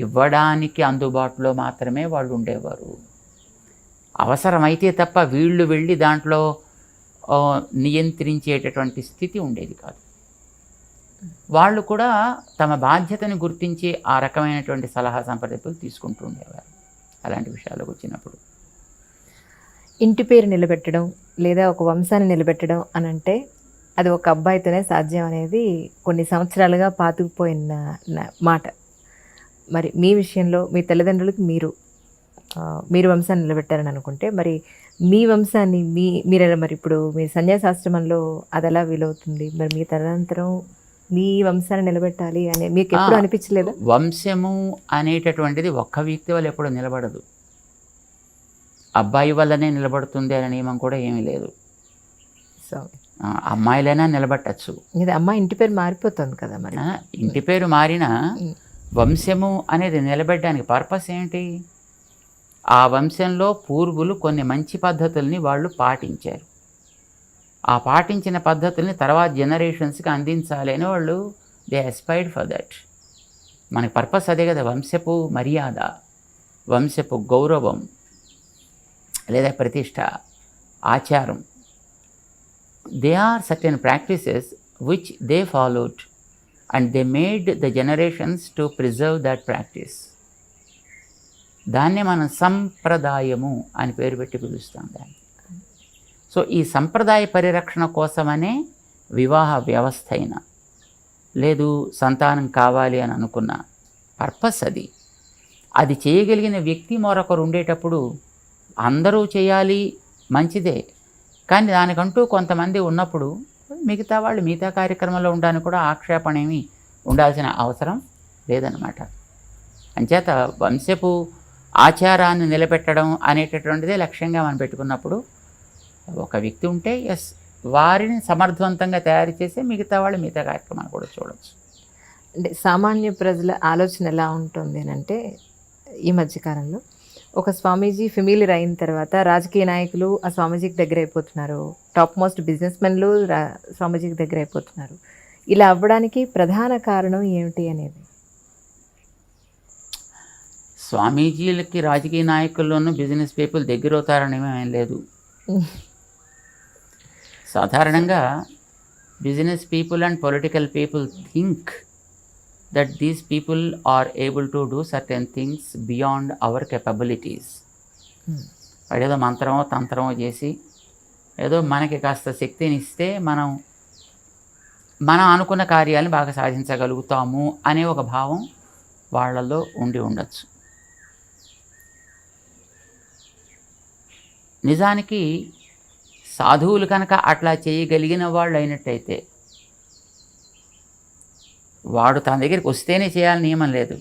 ఇవ్వడానికి అందుబాటులో మాత్రమే వాళ్ళు ఉండేవారు. అవసరమైతే తప్ప వీళ్ళు వెళ్ళి దాంట్లో నియంత్రించేటటువంటి స్థితి ఉండేది కాదు. వాళ్ళు కూడా తమ బాధ్యతను గుర్తించి ఆ రకమైనటువంటి సలహా సంప్రదింపులు తీసుకుంటూ ఉండేవారు అలాంటి విషయాలకు వచ్చినప్పుడు. ఇంటి పేరు నిలబెట్టడం లేదా ఒక వంశాన్ని నిలబెట్టడం అని అంటే అది ఒక అబ్బాయితోనే సాధ్యం అనేది కొన్ని సంవత్సరాలుగా పాతుకుపోయిన మాట. మరి మీ విషయంలో మీ తల్లిదండ్రులకి మీరు వంశాన్ని నిలబెట్టారని అనుకుంటే మరి మీ వంశాన్ని మీరెలా మరి ఇప్పుడు మీ సన్యాసాశ్రమంలో అది ఎలా వీలవుతుంది? మరి మీ తదనంతరం మీ వంశాన్ని నిలబెట్టాలి అనే మీకు ఎప్పుడు అనిపించలేదా? వంశము అనేటటువంటిది ఒక్క వ్యక్తి వల్ల ఎప్పుడు నిలబడదు. అబ్బాయి వల్లనే నిలబడుతుంది అనే నియమం కూడా ఏమీ లేదు. సో అమ్మాయిలైనా నిలబట్టచ్చు. ఇది అమ్మాయి ఇంటి పేరు మారిపోతుంది కదా. మరి ఇంటి పేరు మారినా వంశము అనేది నిలబెట్టడానికి పర్పస్ ఏంటి? ఆ వంశంలో పూర్వులు కొన్ని మంచి పద్ధతుల్ని వాళ్ళు పాటించారు. ఆ పాటించిన పద్ధతుల్ని తర్వాత జనరేషన్స్కి అందించాలి అని వాళ్ళు దే అస్పైర్డ్ ఫర్ దట్. మనకి పర్పస్ అదే కదా, వంశపు మర్యాద. వంశపు గౌరవం లేదా ప్రతిష్ట, ఆచారం, they are certain practices which they followed and they made the generations to preserve that practice. దాన్నే మనం సంప్రదాయము అని పేరు పెట్టి పిలుస్తాం దాన్ని. సో ఈ సంప్రదాయ పరిరక్షణ కోసమనే వివాహ వ్యవస్థ అయినా లేదు సంతానం కావాలి అని అనుకున్న పర్పస్ అది. అది చేయగలిగిన వ్యక్తి మరొకరు ఉండేటప్పుడు అందరూ చేయాలి మంచిదే, కానీ దానికంటూ కొంతమంది ఉన్నప్పుడు మిగతా వాళ్ళు మిగతా కార్యక్రమంలో ఉండడానికి కూడా ఆక్షేపణ ఏమీ ఉండాల్సిన అవసరం లేదన్నమాట. అంచేత వంశపు ఆచారాన్ని నిలబెట్టడం అనేటటువంటిదే లక్ష్యంగా మనం పెట్టుకున్నప్పుడు ఒక వ్యక్తి ఉంటే ఎస్ వారిని సమర్థవంతంగా తయారు చేసి మిగతా వాళ్ళు మిగతా కార్యక్రమాలు కూడా చూడవచ్చు. అంటే సామాన్య ప్రజల ఆలోచన ఎలా ఉంటుంది అని అంటే, ఈ మధ్యకాలంలో ఒక స్వామీజీ ఫెమిలియర్ అయిన తర్వాత రాజకీయ నాయకులు ఆ స్వామీజీకి దగ్గర అయిపోతున్నారు, టాప్ మోస్ట్ బిజినెస్ మెన్లు స్వామీజీకి దగ్గర అయిపోతున్నారు. ఇలా అవ్వడానికి ప్రధాన కారణం ఏమిటి అనేది? స్వామీజీలకి రాజకీయ నాయకుల్లోనూ బిజినెస్ పీపుల్ దగ్గర అవుతారని ఏం లేదు. సాధారణంగా business people and political people think that these people are able to do certain things beyond our capabilities. వాడేదో మంత్రమో తంత్రమో చేసి ఏదో మనకి కాస్త శక్తిని ఇస్తే మనం అనుకున్న కార్యాలను బాగా సాధించగలుగుతాము అనే ఒక భావం వాళ్ళల్లో ఉండి ఉండొచ్చు. నిజానికి సాధువులు కనుక అట్లా చేయగలిగిన వాళ్ళు అయినట్టయితే వాడు తన దగ్గరికి వస్తేనే చేయాలని నియమం లేదు.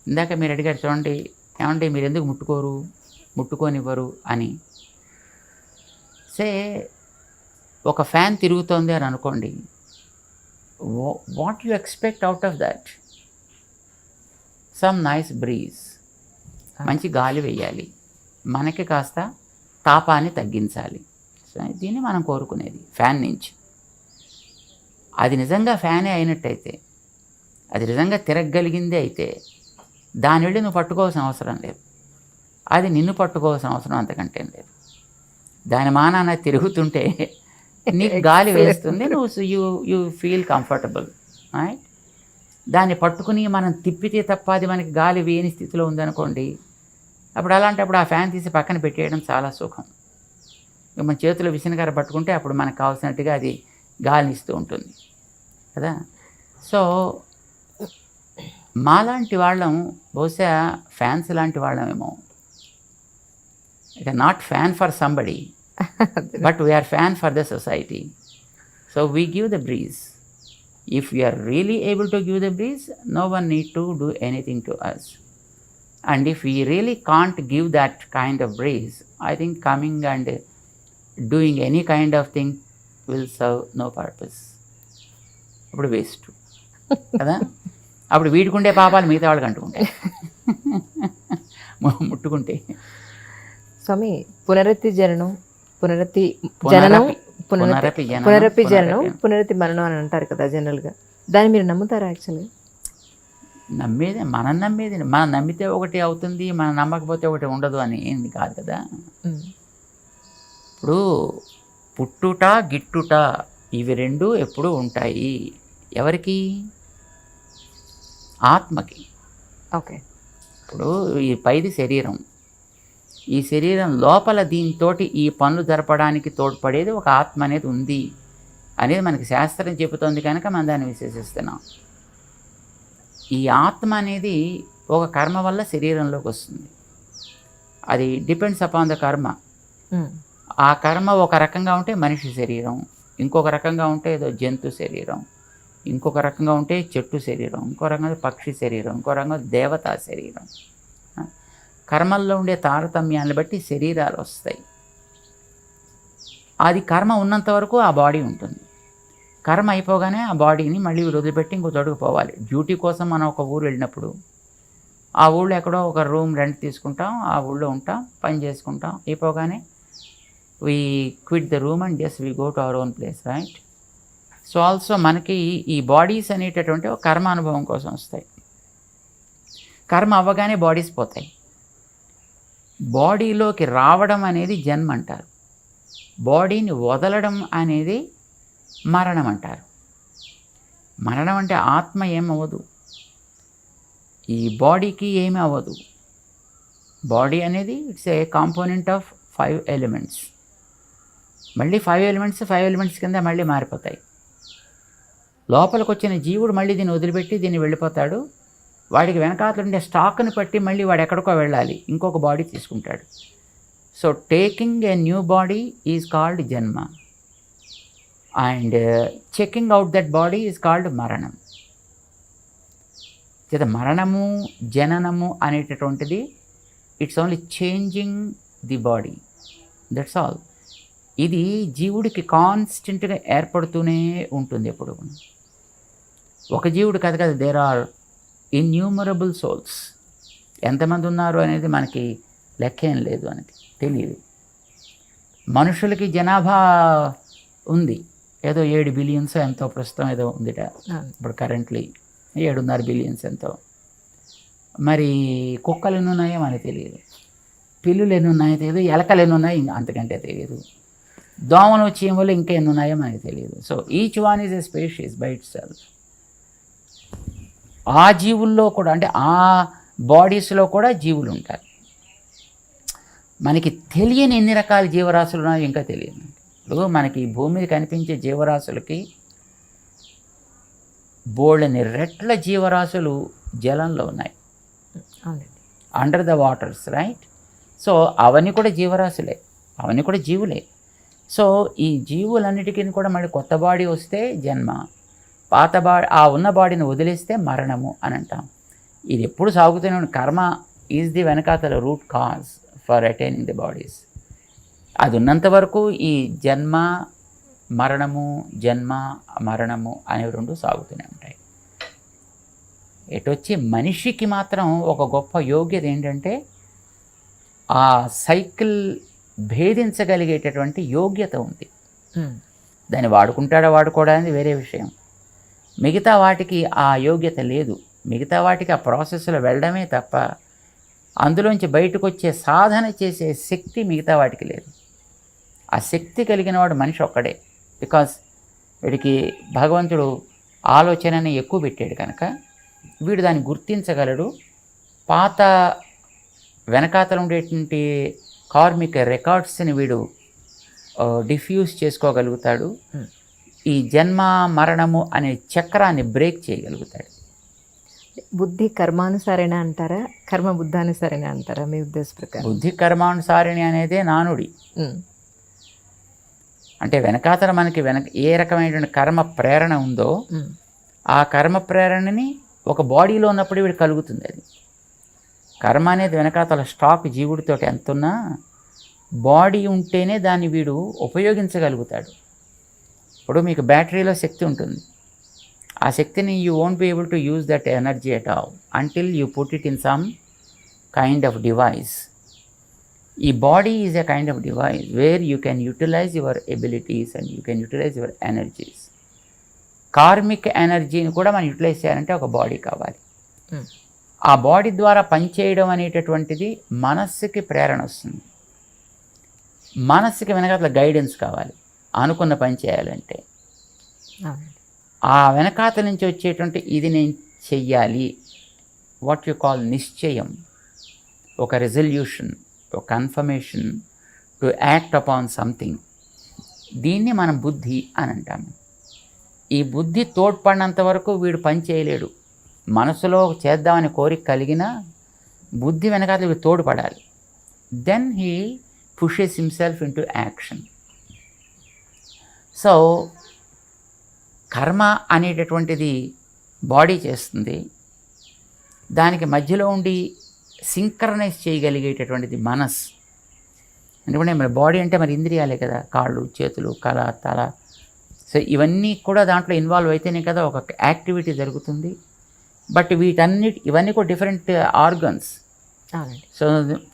ఇందాక మీరు అడిగారు చూడండి, ఏమంటే మీరు ఎందుకు ముట్టుకోనివ్వరు అని. ఒక ఫ్యాన్ తిరుగుతోంది అని అనుకోండి, what you expect out of that? Some nice breeze, మంచి గాలి వేయాలి, మనకి కాస్త తాపాన్ని తగ్గించాలి. సో దీన్ని మనం కోరుకునేది ఫ్యాన్ నుంచి. అది నిజంగా ఫ్యానే అయినట్టయితే, అది నిజంగా తిరగగలిగిందే అయితే దాని వెళ్ళి నువ్వు పట్టుకోవాల్సిన అవసరం లేదు, అది నిన్ను పట్టుకోవాల్సిన అవసరం అంతకంటే లేదు. దాని మానాన తిరుగుతుంటే నీకు గాలి వేస్తుంది, నువ్వు యూ ఫీల్ కంఫర్టబుల్, రైట్? దాన్ని పట్టుకుని మనం తిప్పితే తప్ప అది మనకి గాలి వేయని స్థితిలో ఉందనుకోండి, అప్పుడు అలాంటప్పుడు ఆ ఫ్యాన్ తీసి పక్కన పెట్టేయడం చాలా సుఖం. మన చేతిలో విసనకర్ర పట్టుకుంటే అప్పుడు మనకు కావాల్సినట్టుగా అది గాలిని ఇస్తూ ఉంటుంది కదా. సో మాలాంటి వాళ్ళం బహుశా ఫ్యాన్స్ లాంటి వాళ్ళమేమో. It not fan for somebody but we are fan for the society. So we give the breeze. If you are really able to give the breeze, no one need to do anything to us. And if we really can't give that kind of breeze, I think coming and doing any kind of thing will serve no purpose. అప్పుడు waste కదా. అప్పుడు వీడుకుంటే పాపాలు మిగతా వాళ్ళకి అంటుకుంటాయి ముట్టుకుంటే. స్వామి, పునరపి జననం, పునరపి మరణం అని అంటారు కదా జనరల్గా. దాన్ని మీరు నమ్ముతారా? యాక్చువల్గా మనం నమ్మితే ఒకటి అవుతుంది, మనం నమ్మకపోతే ఒకటి ఉండదు అని ఏంది కాదు కదా. ఇప్పుడు పుట్టుట గిట్టుట ఇవి రెండు ఎప్పుడూ ఉంటాయి. ఎవరికి? ఆత్మకి. ఓకే. ఇప్పుడు ఈ పైది శరీరం, ఈ శరీరం లోపల దీంతో ఈ పనులు జరపడానికి తోడ్పడేది ఒక ఆత్మ అనేది ఉంది అనేది మనకి శాస్త్రం చెబుతోంది కనుక మనం దాన్ని విశ్వసిస్తున్నాం. ఈ ఆత్మ అనేది ఒక కర్మ వల్ల శరీరంలోకి వస్తుంది. అది డిపెండ్స్ అపాన్ ద కర్మ. ఆ కర్మ ఒక రకంగా ఉంటే మనిషి శరీరం, ఇంకొక రకంగా ఉంటే ఏదో జంతు శరీరం, ఇంకొక రకంగా ఉంటే చెట్టు శరీరం, ఇంకో రకంగా పక్షి శరీరం, ఇంకో రకంగా దేవతా శరీరం. కర్మల్లో ఉండే తారతమ్యాన్ని బట్టి శరీరాలు వస్తాయి. అది కర్మ ఉన్నంత వరకు ఆ బాడీ ఉంటుంది. కర్మ అయిపోగానే ఆ బాడీని మళ్ళీ వదిలిపెట్టి ఇంకో చోటుకు పోవాలి. డ్యూటీ కోసం మనం ఒక ఊరు వెళ్ళినప్పుడు ఆ ఊళ్ళో ఎక్కడో ఒక రూమ్ రెంట్ తీసుకుంటాం, ఆ ఊళ్ళో ఉంటాం, పని చేసుకుంటాం. అయిపోగానే we quit the room and just we go to our own place, right? So also మనకి ఈ బాడీస్ అనేటటువంటి ఒక కర్మ అనుభవం కోసం వస్తాయి. కర్మ అవ్వగానే బాడీస్ పోతాయి. బాడీలోకి రావడం అనేది జన్మ అంటారు. బాడీని వదలడం అనేది మరణం అంటారు. మరణం అంటే ఆత్మ ఏమవ్వదు, ఈ బాడీకి ఏమీ అవ్వదు. బాడీ అనేది it's A component of 5 elements. మళ్ళీ 5 ఎలిమెంట్స్ కింద మళ్ళీ మారిపోతాయి. లోపలికి వచ్చిన జీవుడు మళ్ళీ దీన్ని వదిలిపెట్టి దీన్ని వెళ్ళిపోతాడు. వాడికి వెనకాతలు ఉండే స్టాక్ని బట్టి మళ్ళీ వాడు ఎక్కడికో వెళ్ళాలి, ఇంకొక బాడీ తీసుకుంటాడు. So taking a new body is called janma, and checking out that body is called maranam. చేత మరణము జననము అనేటటువంటిది it's only changing the body, that's all. ఇది జీవుడికి కాన్స్టెంట్గా ఏర్పడుతూనే ఉంటుంది ఎప్పుడు. ఒక జీవుడు కదా, దేర్ ఆర్ ఇన్యూమరబుల్ సోల్స్. ఎంతమంది ఉన్నారు అనేది మనకి లెక్కేం లేదు, అనేది తెలియదు. మనుషులకి జనాభా ఉంది, ఏదో 7 బిలియన్స్ ఎంతో ప్రస్తుతం ఏదో ఉందిట ఇప్పుడు కరెంట్లీ, 7.5 బిలియన్స్ ఎంతో. మరి కుక్కలు ఎన్ని ఉన్నాయో మనకి తెలియదు, పిల్లులు ఎన్ని ఉన్నాయో తెలియదు, ఎలకలు ఎన్ని ఉన్నాయో అంతకంటే తెలియదు, దోమలు చీమలు ఇంకా ఎన్ని ఉన్నాయో మనకి తెలియదు. So each one is a species by it self. ఆ జీవుల్లో కూడా, అంటే ఆ బాడీస్లో కూడా జీవులు ఉంటారు. మనకి తెలియని ఎన్ని రకాల జీవరాశులు ఉన్నాయో ఇంకా తెలియదు. ఇప్పుడు మనకి భూమి మీద కనిపించే జీవరాశులకి బోల్డని రెట్ల జీవరాశులు జలంలో ఉన్నాయి, under the waters, right? So అవన్నీ కూడా జీవరాశులే, అవన్నీ కూడా జీవులే. సో ఈ జీవులన్నిటికీ కూడా మళ్ళీ కొత్త బాడీ వస్తే జన్మ, పాత బాడీ ఆ ఉన్న బాడీని వదిలేస్తే మరణము అని అంటాం. ఇది ఎప్పుడు సాగుతూనే కర్మ ఈజ్ ది వెనకాతల root cause for attaining the bodies. అది ఉన్నంత వరకు ఈ జన్మ మరణము, జన్మ మరణము అనేవి రెండు సాగుతూనే ఉంటాయి. ఎటొచ్చి మనిషికి మాత్రం ఒక గొప్ప యోగ్యత ఏంటంటే ఆ సైకిల్ భేదించగలిగేటటువంటి యోగ్యత ఉంది. దాన్ని వాడుకుంటాడా వాడుకోవడానికి వేరే విషయం. మిగతా వాటికి ఆ యోగ్యత లేదు. మిగతా వాటికి ఆ ప్రాసెస్లో వెళ్ళడమే తప్ప అందులోంచి బయటకు వచ్చే సాధన చేసే శక్తి మిగతా వాటికి లేదు. ఆ శక్తి కలిగిన వాడు మనిషి ఒక్కడే. బికాస్ వీడికి భగవంతుడు ఆలోచనని ఎక్కువ పెట్టాడు కనుక వీడు దాన్ని గుర్తించగలడు. పాత వెనకాతలు ఉండేటువంటి కార్మిక రికార్డ్స్ని వీడు డిఫ్యూజ్ చేసుకోగలుగుతాడు. ఈ జన్మ మరణము అనే చక్రాన్ని బ్రేక్ చేయగలుగుతాడు. బుద్ధి కర్మానుసారేణ అంటారా, కర్మ బుద్ధానుసారేణ అంటారా మీ ఉద్దేశ ప్రకారం? బుద్ధి కర్మానుసారిణి అనేదే నానుడి. అంటే వెనకాతల మనకి ఏ రకమైనటువంటి కర్మ ప్రేరణ ఉందో ఆ కర్మ ప్రేరణని ఒక బాడీలో ఉన్నప్పుడు వీడు కలుగుతుంది. అది కర్మ అనేది వెనకాతల స్టాక్ జీవుడితో ఎంత ఉన్నా బాడీ ఉంటేనే దాన్ని వీడు ఉపయోగించగలుగుతాడు. ఇప్పుడు మీకు బ్యాటరీలో శక్తి ఉంటుంది, ఆ శక్తిని you won't be able to use that energy at all until you put it in some kind of device. ఈ body is a kind of device where you can utilize your abilities and you can utilize your energies. Karmic ఎనర్జీని కూడా మనం utilise చేయాలంటే ఒక body కావాలి. ఆ body ద్వారా పనిచేయడం అనేటటువంటిది మనస్సుకి ప్రేరణ వస్తుంది. మనస్సుకి వెనకాతల గైడెన్స్ కావాలి అనుకున్న పని చేయాలంటే. ఆ వెనకాతల నుంచి వచ్చేటువంటి ఇది నేను చెయ్యాలి, వాట్ యు కాల్ నిశ్చయం, ఒక రెజల్యూషన్, ఒక confirmation to act upon something, దీన్ని మనం బుద్ధి అని అంటాము. ఈ బుద్ధి తోడ్పడినంత వరకు వీడు పని చేయలేడు. మనసులో చేద్దామని కోరిక కలిగినా బుద్ధి వెనకాల వీడు తోడ్పడాలి. Then he pushes himself into action. So కర్మ అనేటటువంటిది బాడీ చేస్తుంది, దానికి మధ్యలో ఉండి సింక్రనైజ్ చేయగలిగేటటువంటిది మనస్. ఎందుకంటే మరి బాడీ అంటే మరి ఇంద్రియాలే కదా, కాళ్ళు చేతులు కళ తల. సో ఇవన్నీ కూడా దాంట్లో ఇన్వాల్వ్ అయితేనే కదా ఒక యాక్టివిటీ జరుగుతుంది. బట్ ఇవన్నీ కూడా డిఫరెంట్ ఆర్గన్స్. సో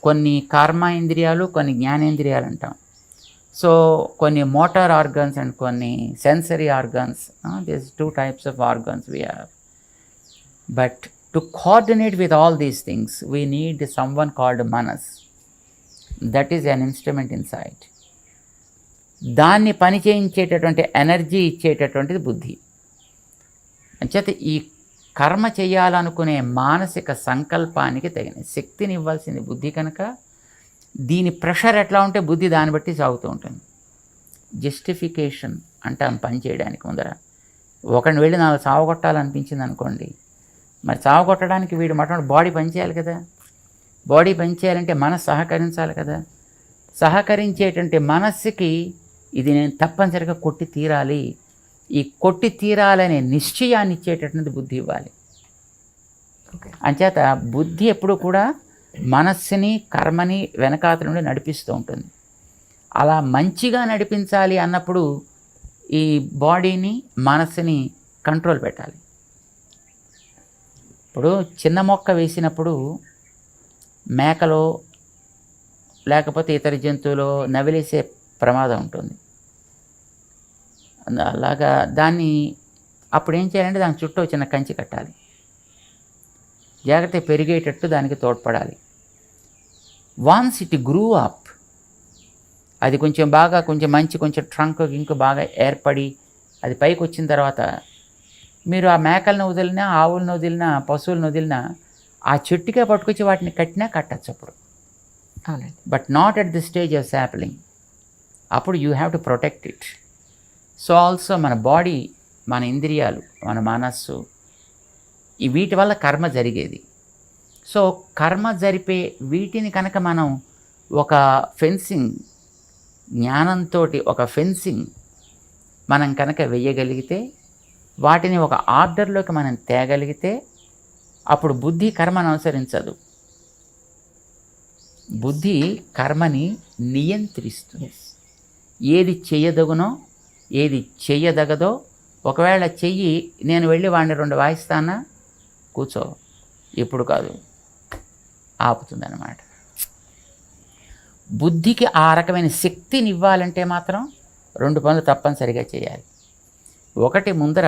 కొన్ని కర్మ ఇంద్రియాలు, కొన్ని జ్ఞానేంద్రియాలు అంటాం. సో కొన్ని మోటార్ ఆర్గన్స్ అండ్ కొన్ని sensory organs. This 2 types of organs we have. But To coordinate with all these things, we need someone called Manas. That is an instrument inside. దాన్ని పని చేయించేటటువంటి ఎనర్జీ ఇచ్చేటటువంటిది బుద్ధి. అంచేత ఈ కర్మ చేయాలనుకునే మానసిక సంకల్పానికి తగిన శక్తిని ఇవ్వాల్సింది బుద్ధి కనుక దీని ప్రెషర్ ఎట్లా ఉంటే బుద్ధి దాన్ని బట్టి సాగుతూ ఉంటుంది. జస్టిఫికేషన్ అంటాం పని చేయడానికి ముందర. ఒకరిని వెళ్ళి నాకు సావగొట్టాలనిపించింది అనుకోండి, మరి సావగొట్టడానికి వీడు మొట్టమొదటి బాడీ పనిచేయాలి కదా. బాడీ పనిచేయాలంటే మనసు సహకరించాలి కదా. సహకరించేటువంటి మనస్సుకి ఇది నేను తప్పనిసరిగా కొట్టి తీరాలి, ఈ కొట్టి తీరాలనే నిశ్చయాన్ని ఇచ్చేటటువంటి బుద్ధి ఇవ్వాలి. అంచేత బుద్ధి ఎప్పుడు కూడా మనస్సుని కర్మని వెనకాతల నుండి నడిపిస్తూ ఉంటుంది. అలా మంచిగా నడిపించాలి అన్నప్పుడు ఈ బాడీని మనస్సుని కంట్రోల్ పెట్టాలి. ఇప్పుడు చిన్న మొక్క వేసినప్పుడు మేకలో లేకపోతే ఇతర జంతువులో నవిలేసే ప్రమాదం ఉంటుంది. అలాగా దాన్ని అప్పుడు ఏం చేయాలంటే దాని చుట్టూ చిన్న కంచి కట్టాలి, జాగ్రత్త పెరిగేటట్టు దానికి తోడ్పడాలి. వన్స్ ఇట్ గ్రూ అప్, అది కొంచెం బాగా కొంచెం మంచి కొంచెం ట్రంక్ ఇంక బాగా ఏర్పడి అది పైకి వచ్చిన తర్వాత మీరు ఆ మేకలను వదిలినా, ఆవులను వదిలినా, పశువులను వదిలినా ఆ చెట్టుకే పట్టుకొచ్చి వాటిని కట్టినా కట్టచ్చు అప్పుడు. అవునండి. But not at the stage of sapling. అప్పుడు you have to protect it. So also మన బాడీ, మన ఇంద్రియాలు, మన మనస్సు, ఈ వీటి వల్ల కర్మ జరిగేది. సో కర్మ జరిపే వీటిని కనుక మనం ఒక ఫెన్సింగ్ జ్ఞానంతో ఒక ఫెన్సింగ్ మనం కనుక వెయ్యగలిగితే, వాటిని ఒక ఆర్డర్లోకి మనం తేగలిగితే అప్పుడు బుద్ధి కర్మను అనుసరించదు. బుద్ధి కర్మని నియంత్రిస్తుంది. ఏది చేయదగునో ఏది చెయ్యదగదో, ఒకవేళ చెయ్యి నేను వెళ్ళి వాడిని 2 వాయిస్తానా, కూర్చో ఇప్పుడు కాదు, ఆపుతుందన్నమాట. బుద్ధికి ఆ రకమైన శక్తిని ఇవ్వాలంటే మాత్రం 2 పనులు తప్పనిసరిగా చేయాలి. ఒకటి, ముందర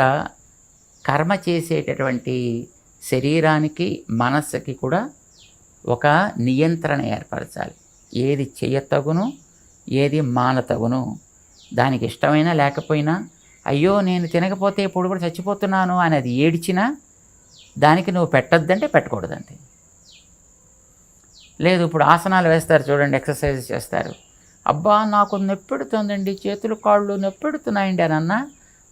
కర్మ చేసేటటువంటి శరీరానికి మనస్సుకి కూడా ఒక నియంత్రణ ఏర్పరచాలి. ఏది చేయతగును ఏది మానతగును, దానికి ఇష్టమైనా లేకపోయినా, అయ్యో నేను తినకపోతే ఇప్పుడు కూడా చచ్చిపోతున్నాను అనేది ఏడ్చినా దానికి నువ్వు పెట్టద్దంటే పెట్టకూడదంతే. లేదు, ఇప్పుడు ఆసనాలు వేస్తారు చూడండి, ఎక్సర్సైజ్ చేస్తారు, అబ్బా నాకు నొప్పెడుతుందండి, చేతులు కాళ్ళు నొప్పెడుతున్నాయండి అని అన్నా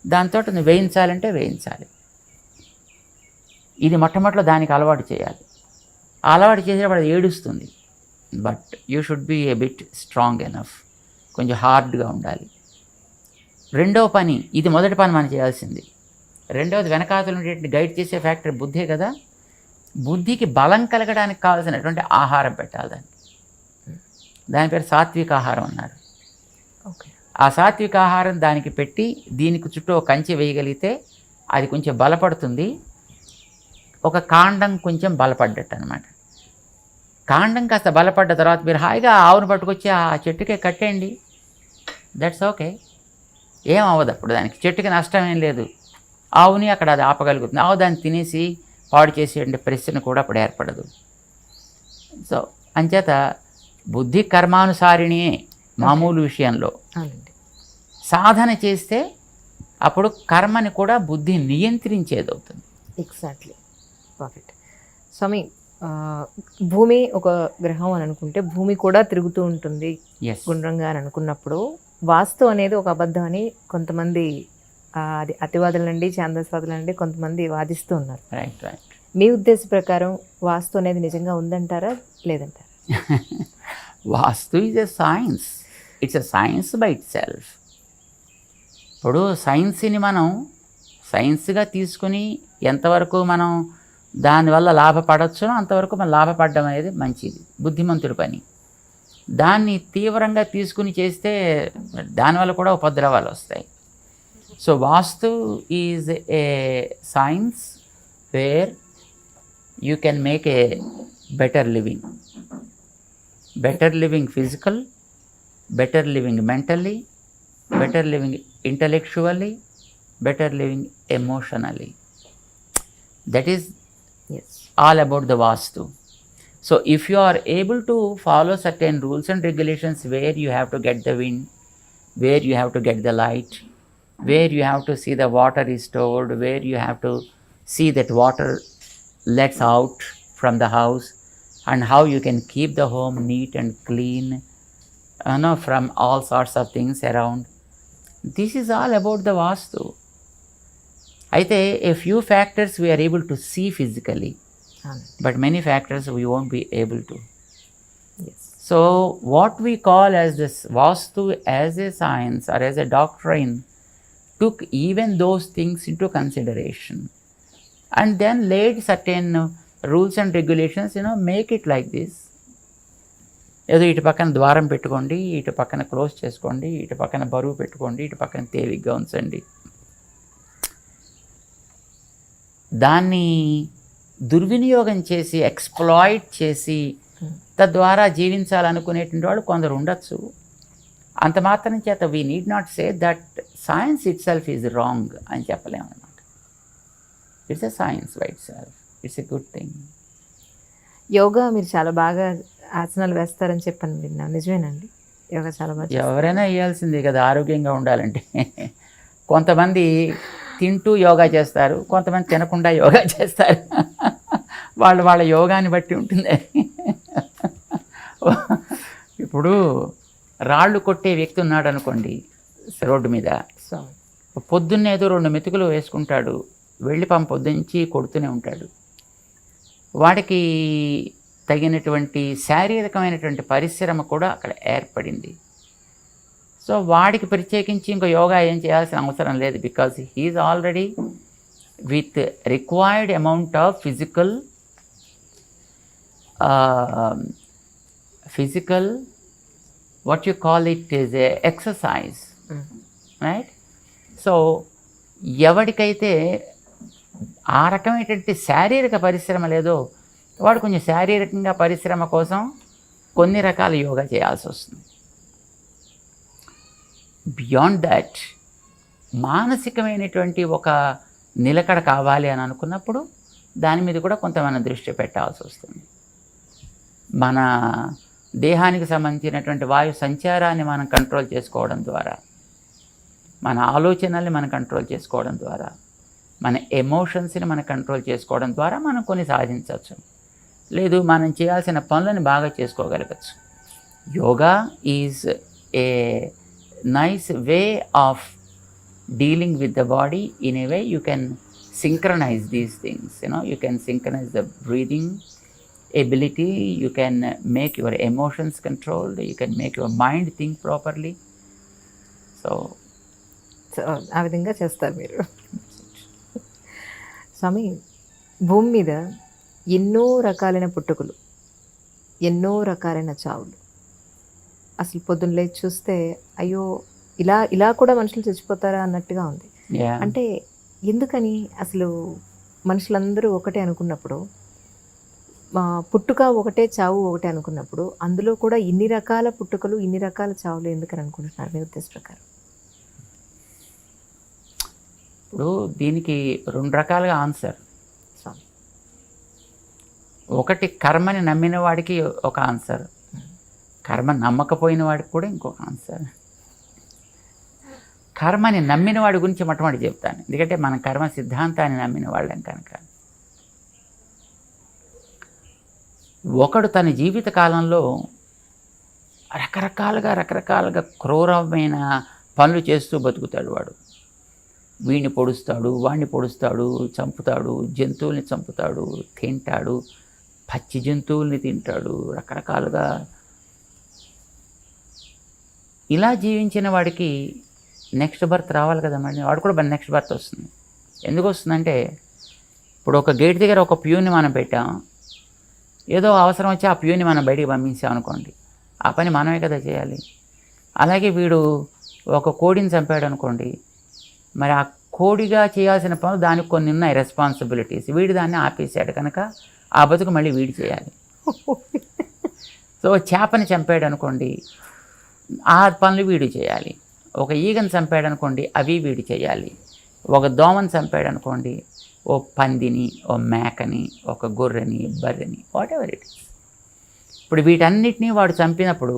దాంతో నువ్వు వేయించాలంటే వేయించాలి. ఇది మొట్టమొదటిలో దానికి అలవాటు చేయాలి. అలవాటు చేసేటప్పుడు అది ఏడుస్తుంది. But you should be A bit strong enough, కొంచెం హార్డ్గా ఉండాలి. రెండవ పని, ఇది మొదటి పని మనం చేయాల్సింది. రెండవది, వెనకాతలు ఉండేటువంటి గైడ్ చేసే ఫ్యాక్టర్ బుద్ధే కదా. బుద్ధికి బలం కలగడానికి కావాల్సినటువంటి ఆహారం పెట్టాలి దానికి. దాని పేరు సాత్విక ఆహారం అన్నారు. ఓకే. ఆ సాత్విక ఆహారం దానికి పెట్టి దీనికి చుట్టూ ఒక కంచె వేయగలిగితే అది కొంచెం బలపడుతుంది. ఒక కాండం కొంచెం బలపడ్డట్టు అనమాట. కాండం కాస్త బలపడ్డ తర్వాత మీరు హాయిగా ఆవును పట్టుకొచ్చి ఆ చెట్టుకే కట్టేయండి, దట్స్ ఓకే, ఏం అవ్వదు. అప్పుడు దానికి చెట్టుకి నష్టం ఏం లేదు. ఆవుని అక్కడ అది ఆపగలుగుతుంది. ఆవు దాన్ని తినేసి పాడు చేసే ప్రశ్న కూడా అప్పుడు ఏర్పడదు. సో అంచేత బుద్ధి కర్మానుసారిణియే మామూలు విషయంలో. సాధన చేస్తే అప్పుడు కర్మని కూడా బుద్ధి నియంత్రించేది అవుతుంది. Exactly, perfect. స్వామి, భూమి ఒక గ్రహం అని అనుకుంటే భూమి కూడా తిరుగుతూ ఉంటుంది గుండ్రంగా అని అనుకున్నప్పుడు వాస్తు అనేది ఒక అబద్ధం అని కొంతమంది, అది అతివాదులండి, ఛాందస్వాదులండి, కొంతమంది వాదిస్తూ ఉన్నారు. Right right. మీ ఉద్దేశ ప్రకారం వాస్తు అనేది నిజంగా ఉందంటారా లేదంటారా? Vastu is a science, it's a science by itself. ఇప్పుడు సైన్స్ని మనం సైన్స్గా తీసుకుని ఎంతవరకు మనం దానివల్ల లాభపడవచ్చునో అంతవరకు మనం లాభపడడం అనేది మంచిది, బుద్ధిమంతుడి పని. దాన్ని తీవ్రంగా తీసుకుని చేస్తే దానివల్ల కూడా ఉపద్రవాలు వస్తాయి. So Vastu is a science where you can make a better living, better living physical, better living mentally, better living intellectually, better living emotionally. That is it's. all about the vastu. So if you are able to follow certain rules and regulations where you have to get the wind, where you have to get the light, where you have to see the water is stored, where you have to see that water lets out from the house, and how you can keep the home neat and clean, from all sorts of things around. This is all about the vastu. అయితే a few factors we are able to see physically, but many factors we won't be able to. Yes. So what we call as this vastu as a science or as a doctrine took even those things into consideration and then laid certain rules and regulations, make it like this. ఏదో ఇటు పక్కన ద్వారం పెట్టుకోండి, ఇటు పక్కన close చేసుకోండి, ఇటు పక్కన బరువు పెట్టుకోండి, ఇటు పక్కన తేలిగ్గా ఉంచండి. దాన్ని దుర్వినియోగం చేసి ఎక్స్ప్లాయిట్ చేసి తద్వారా జీవించాలనుకునేటువంటి వాళ్ళు కొందరు ఉండొచ్చు. అంత మాత్రం చేత we need not say that science it self is wrong అని చెప్పలేము అనమాట. It's a science by it self, it's a good thing. Yoga మీరు చాలా బాగా ఆసనాలు వేస్తారని చెప్పని విన్నాను, నిజమేనండి? యోగా చాలా బాగా ఎవరైనా వేయాల్సిందే కదా ఆరోగ్యంగా ఉండాలంటే. కొంతమంది తింటూ యోగా చేస్తారు, కొంతమంది తినకుండా యోగా చేస్తారు. వాళ్ళ యోగాని బట్టి ఉంటుంది. ఇప్పుడు రాళ్ళు కొట్టే వ్యక్తి ఉన్నాడు అనుకోండి రోడ్డు మీద, పొద్దున్నే ఏదో 2 మెతుకులు వేసుకుంటాడు, వెళ్ళి పొద్దుంచి కొడుతూనే ఉంటాడు. వాడికి తగినటువంటి శారీరకమైనటువంటి పరిశ్రమ కూడా అక్కడ ఏర్పడింది. సో వాడికి ప్రత్యేకించి ఇంకో యోగా ఏం చేయాల్సిన అవసరం లేదు, because he is already with required amount of physical what you call it is a exercise, right? So ఎవరికైతే ఆ రకమైనటువంటి శారీరక పరిశ్రమ లేదో వాడు కొంచెం శారీరకంగా పరిశ్రమ కోసం కొన్ని రకాల యోగా చేయాల్సి వస్తుంది. బియాండ్ దట్ మానసికమైనటువంటి ఒక నిలకడ కావాలి అని అనుకున్నప్పుడు దాని మీద కూడా కొంత మనం దృష్టి పెట్టాల్సి వస్తుంది. మన దేహానికి సంబంధించినటువంటి వాయు సంచారాన్ని మనం కంట్రోల్ చేసుకోవడం ద్వారా, మన ఆలోచనల్ని మనం కంట్రోల్ చేసుకోవడం ద్వారా, మన ఎమోషన్స్ని మనం కంట్రోల్ చేసుకోవడం ద్వారా మనం కొన్ని సాధించవచ్చు. లేదు మనం చేయాల్సిన పనులను బాగా చేసుకోగలగచ్చు. Yoga is a nice way of dealing with the body. In a way you can synchronize these things, you can synchronize the breathing ability, you can make your emotions controlled, you can make your mind think properly. So ఆ విధంగా చేస్తారు మీరు. స్వామి, భూమి మీద ఎన్నో రకాలైన పుట్టుకలు, ఎన్నో రకాలైన చావులు. అసలు పొద్దున్న లేచి చూస్తే అయ్యో ఇలా కూడా మనుషులు చచ్చిపోతారా అన్నట్టుగా ఉంది. అంటే ఎందుకని అసలు మనుషులందరూ ఒకటే అనుకున్నప్పుడు, పుట్టుక ఒకటే చావు ఒకటే అనుకున్నప్పుడు, అందులో కూడా ఇన్ని రకాల పుట్టుకలు ఇన్ని రకాల చావులు ఎందుకని అనుకుంటున్నారు మీ ఉద్దేశ ప్రకారం? ఇప్పుడు దీనికి 2 రకాలుగా ఆన్సర్. ఒకటి కర్మని నమ్మిన వాడికి ఒక ఆన్సర్, కర్మ నమ్మకపోయిన వాడికి కూడా ఇంకొక ఆన్సర్. కర్మని నమ్మిన వాడి గురించి మొట్టమొదటి చెప్తాను, ఎందుకంటే మనం కర్మ సిద్ధాంతాన్ని నమ్మిన వాళ్ళం కనుక. ఒకడు తన జీవిత కాలంలో రకరకాలుగా క్రూరమైన పనులు చేస్తూ బతుకుతాడు. వాడు వీడిని పొడుస్తాడు, వాడిని పొడుస్తాడు, చంపుతాడు, జంతువుల్ని చంపుతాడు, తింటాడు, పచ్చి జంతువుల్ని తింటాడు, రకరకాలుగా. ఇలా జీవించిన వాడికి నెక్స్ట్ బర్త్ రావాలి కదా, మరి వాడు కూడా నెక్స్ట్ బర్త్ వస్తుంది. ఎందుకు వస్తుందంటే, ఇప్పుడు ఒక గేట్ దగ్గర ఒక ప్యూని మనం పెట్టాం, ఏదో అవసరం వచ్చి ఆ ప్యూని మనం బయటికి పంపించాం అనుకోండి, ఆ పని మనమే కదా చేయాలి. అలాగే వీడు ఒక కోడిని చంపాడు అనుకోండి, మరి ఆ కోడిగా చేయాల్సిన పనులు దానికి కొన్ని ఉన్నాయి రెస్పాన్సిబిలిటీస్, వీడు దాన్ని ఆపేసాడు కనుక ఆ బతుకు మళ్ళీ వీడి చేయాలి. సో చేపని చంపాడు అనుకోండి, ఆ పనులు వీడు చేయాలి. ఒక ఈగను చంపాడు అనుకోండి, అవి వీడు చేయాలి. ఒక దోమని చంపాడు అనుకోండి, ఓ పందిని, ఓ మేకని, ఒక గొర్రెని, బర్రెని, వాట్ ఎవర్ ఇట్ ఈస్. ఇప్పుడు వీటన్నిటినీ వాడు చంపినప్పుడు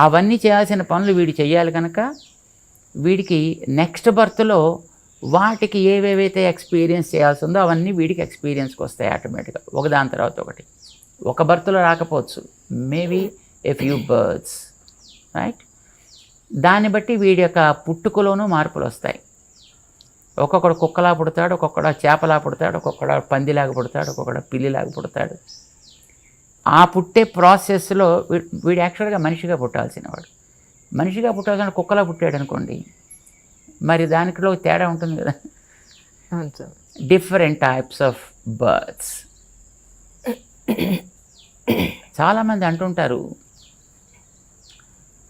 అవన్నీ చేయాల్సిన పనులు వీడు చేయాలి కనుక వీడికి నెక్స్ట్ బర్త్లో వాటికి ఏవేవైతే ఎక్స్పీరియన్స్ చేయాల్సి ఉందో అవన్నీ వీడికి ఎక్స్పీరియన్స్కి వస్తాయి ఆటోమేటిక్గా, ఒకదాని తర్వాత ఒకటి. ఒక బర్త్లో రాకపోవచ్చు, maybe a few births, right. దాన్ని బట్టి వీడి యొక్క పుట్టుకలోనూ మార్పులు వస్తాయి. ఒక్కొక్కడు కుక్కలా పుడతాడు, ఒక్కొక్కడు చేపలా పుడతాడు, ఒక్కొక్కడు పందిలాగా పుడతాడు, ఒక్కొక్కడు పిల్లిలాగా పుడతాడు. ఆ పుట్టే ప్రాసెస్లో వీడు యాక్చువల్గా మనిషిగా పుట్టాల్సిన వాడు. మనిషిగా పుట్టాల్సిన కుక్కలా పుట్టాడు అనుకోండి, మరి దానిలో తేడా ఉంటుంది కదా. Different types of birds. చాలామంది అంటుంటారు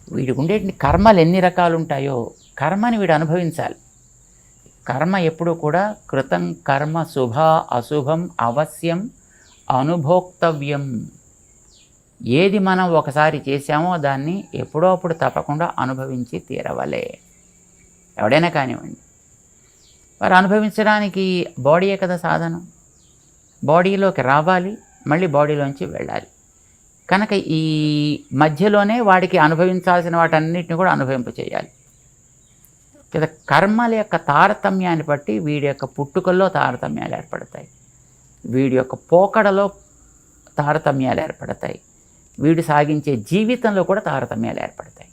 వీడికి ఉండే కర్మలు ఎన్ని రకాలు ఉంటాయో కర్మని వీడు అనుభవించాలి. కర్మ ఎప్పుడూ కూడా కృతం కర్మ శుభ అశుభం అవశ్యం అనుభోక్తవ్యం. ఏది మనం ఒకసారి చేశామో దాన్ని ఎప్పుడో అప్పుడు తప్పకుండా అనుభవించి తీరవలే. ఎవడైనా కానివ్వండి, వారు అనుభవించడానికి బాడీయే కదా సాధనం. బాడీలోకి రావాలి, మళ్ళీ బాడీలోంచి వెళ్ళాలి. కనుక ఈ మధ్యలోనే వాడికి అనుభవించాల్సిన వాటన్నిటిని కూడా అనుభవింప చేయాలి కదా. కర్మల యొక్క తారతమ్యాన్ని బట్టి వీడి యొక్క పుట్టుకల్లో తారతమ్యాలు ఏర్పడతాయి, వీడి యొక్క పోకడలో తారతమ్యాలు ఏర్పడతాయి, వీడు సాగించే జీవితంలో కూడా తారతమ్యాలు ఏర్పడతాయి.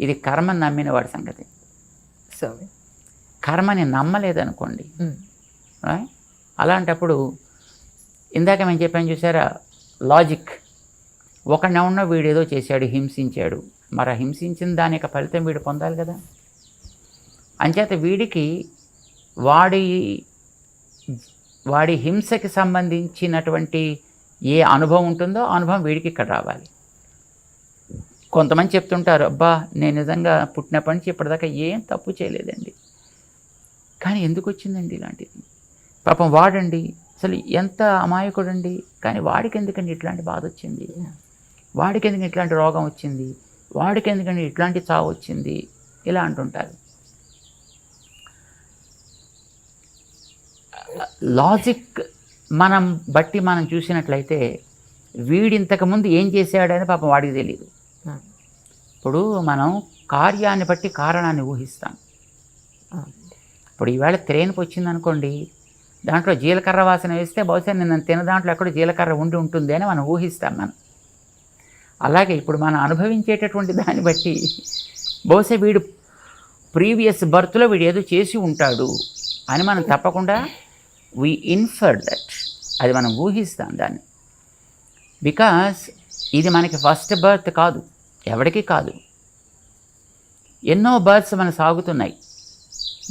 ఇది కర్మని నమ్మిన వాడి సంగతి. కర్మని నమ్మలేదనుకోండి, అలాంటప్పుడు ఇందాక మేము చెప్పాను చూసారా, లాజిక్. ఒకడినెవడో వీడు ఏదో చేశాడు, హింసించాడు, మరి హింసించిన దాని యొక్క ఫలితం వీడు పొందాలి కదా. అంచేత వీడికి వాడి హింసకి సంబంధించినటువంటి ఏ అనుభవం ఉంటుందో ఆ అనుభవం వీడికి ఇక్కడ రావాలి. కొంతమంది చెప్తుంటారు, అబ్బా నేను నిజంగా పుట్టినప్పటి నుంచి ఇప్పటిదాకా ఏం తప్పు చేయలేదండి, కానీ ఎందుకు వచ్చిందండి ఇలాంటిది. పాపం వాడండి అసలు ఎంత అమాయకుడండి, కానీ వాడికి ఎందుకండి ఇట్లాంటి బాధ వచ్చింది, వాడికి ఎందుకంటే ఇట్లాంటి రోగం వచ్చింది, వాడికి ఎందుకంటే ఇట్లాంటి చావు వచ్చింది, ఇలా అంటుంటారు. లాజిక్ మనం చూసినట్లయితే వీడింతకుముందు ఏం చేశాడని పాపం వాడికి తెలియదు. ఇప్పుడు మనం కార్యాన్ని బట్టి కారణాన్ని ఊహిస్తాం. ఇప్పుడు ఈవేళ ట్రైన్కి వచ్చిందనుకోండి, దాంట్లో జీలకర్ర వాసన వేస్తే బహుశా నేను తిన దాంట్లో ఎక్కడో జీలకర్ర ఉంటుంది అని మనం ఊహిస్తాం. మనం అలాగే ఇప్పుడు మనం అనుభవించేటటువంటి దాన్ని బట్టి బహుశా వీడు ప్రీవియస్ బర్త్లో వీడు ఏదో చేసి ఉంటాడు అని మనం తప్పకుండా వీ ఇన్ఫర్ దట్, అది మనం ఊహిస్తాం దాన్ని. బికాస్ ఇది మనకి ఫస్ట్ బర్త్ కాదు, ఎవరికి కాదు, ఎన్నో బర్త్స్ మనం సాగుతున్నాయి.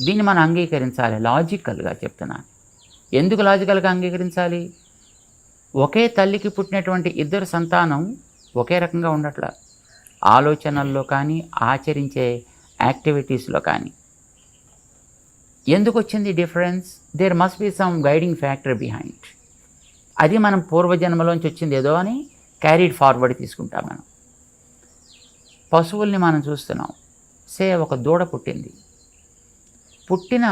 దీన్ని మనం అంగీకరించాలి. లాజికల్గా చెప్తున్నాను. ఎందుకు లాజికల్గా అంగీకరించాలి? ఒకే తల్లికి పుట్టినటువంటి ఇద్దరు సంతానం ఒకే రకంగా ఉండట్లా, ఆలోచనల్లో కానీ ఆచరించే యాక్టివిటీస్లో కానీ. ఎందుకు వచ్చింది difference? There must be some guiding factor behind. అది మనం పూర్వజన్మలోంచి వచ్చింది ఏదో అని క్యారీడ్ ఫార్వర్డ్ తీసుకుంటాం. మనం పశువుల్ని మనం చూస్తున్నాం. ఒక దూడ పుట్టిన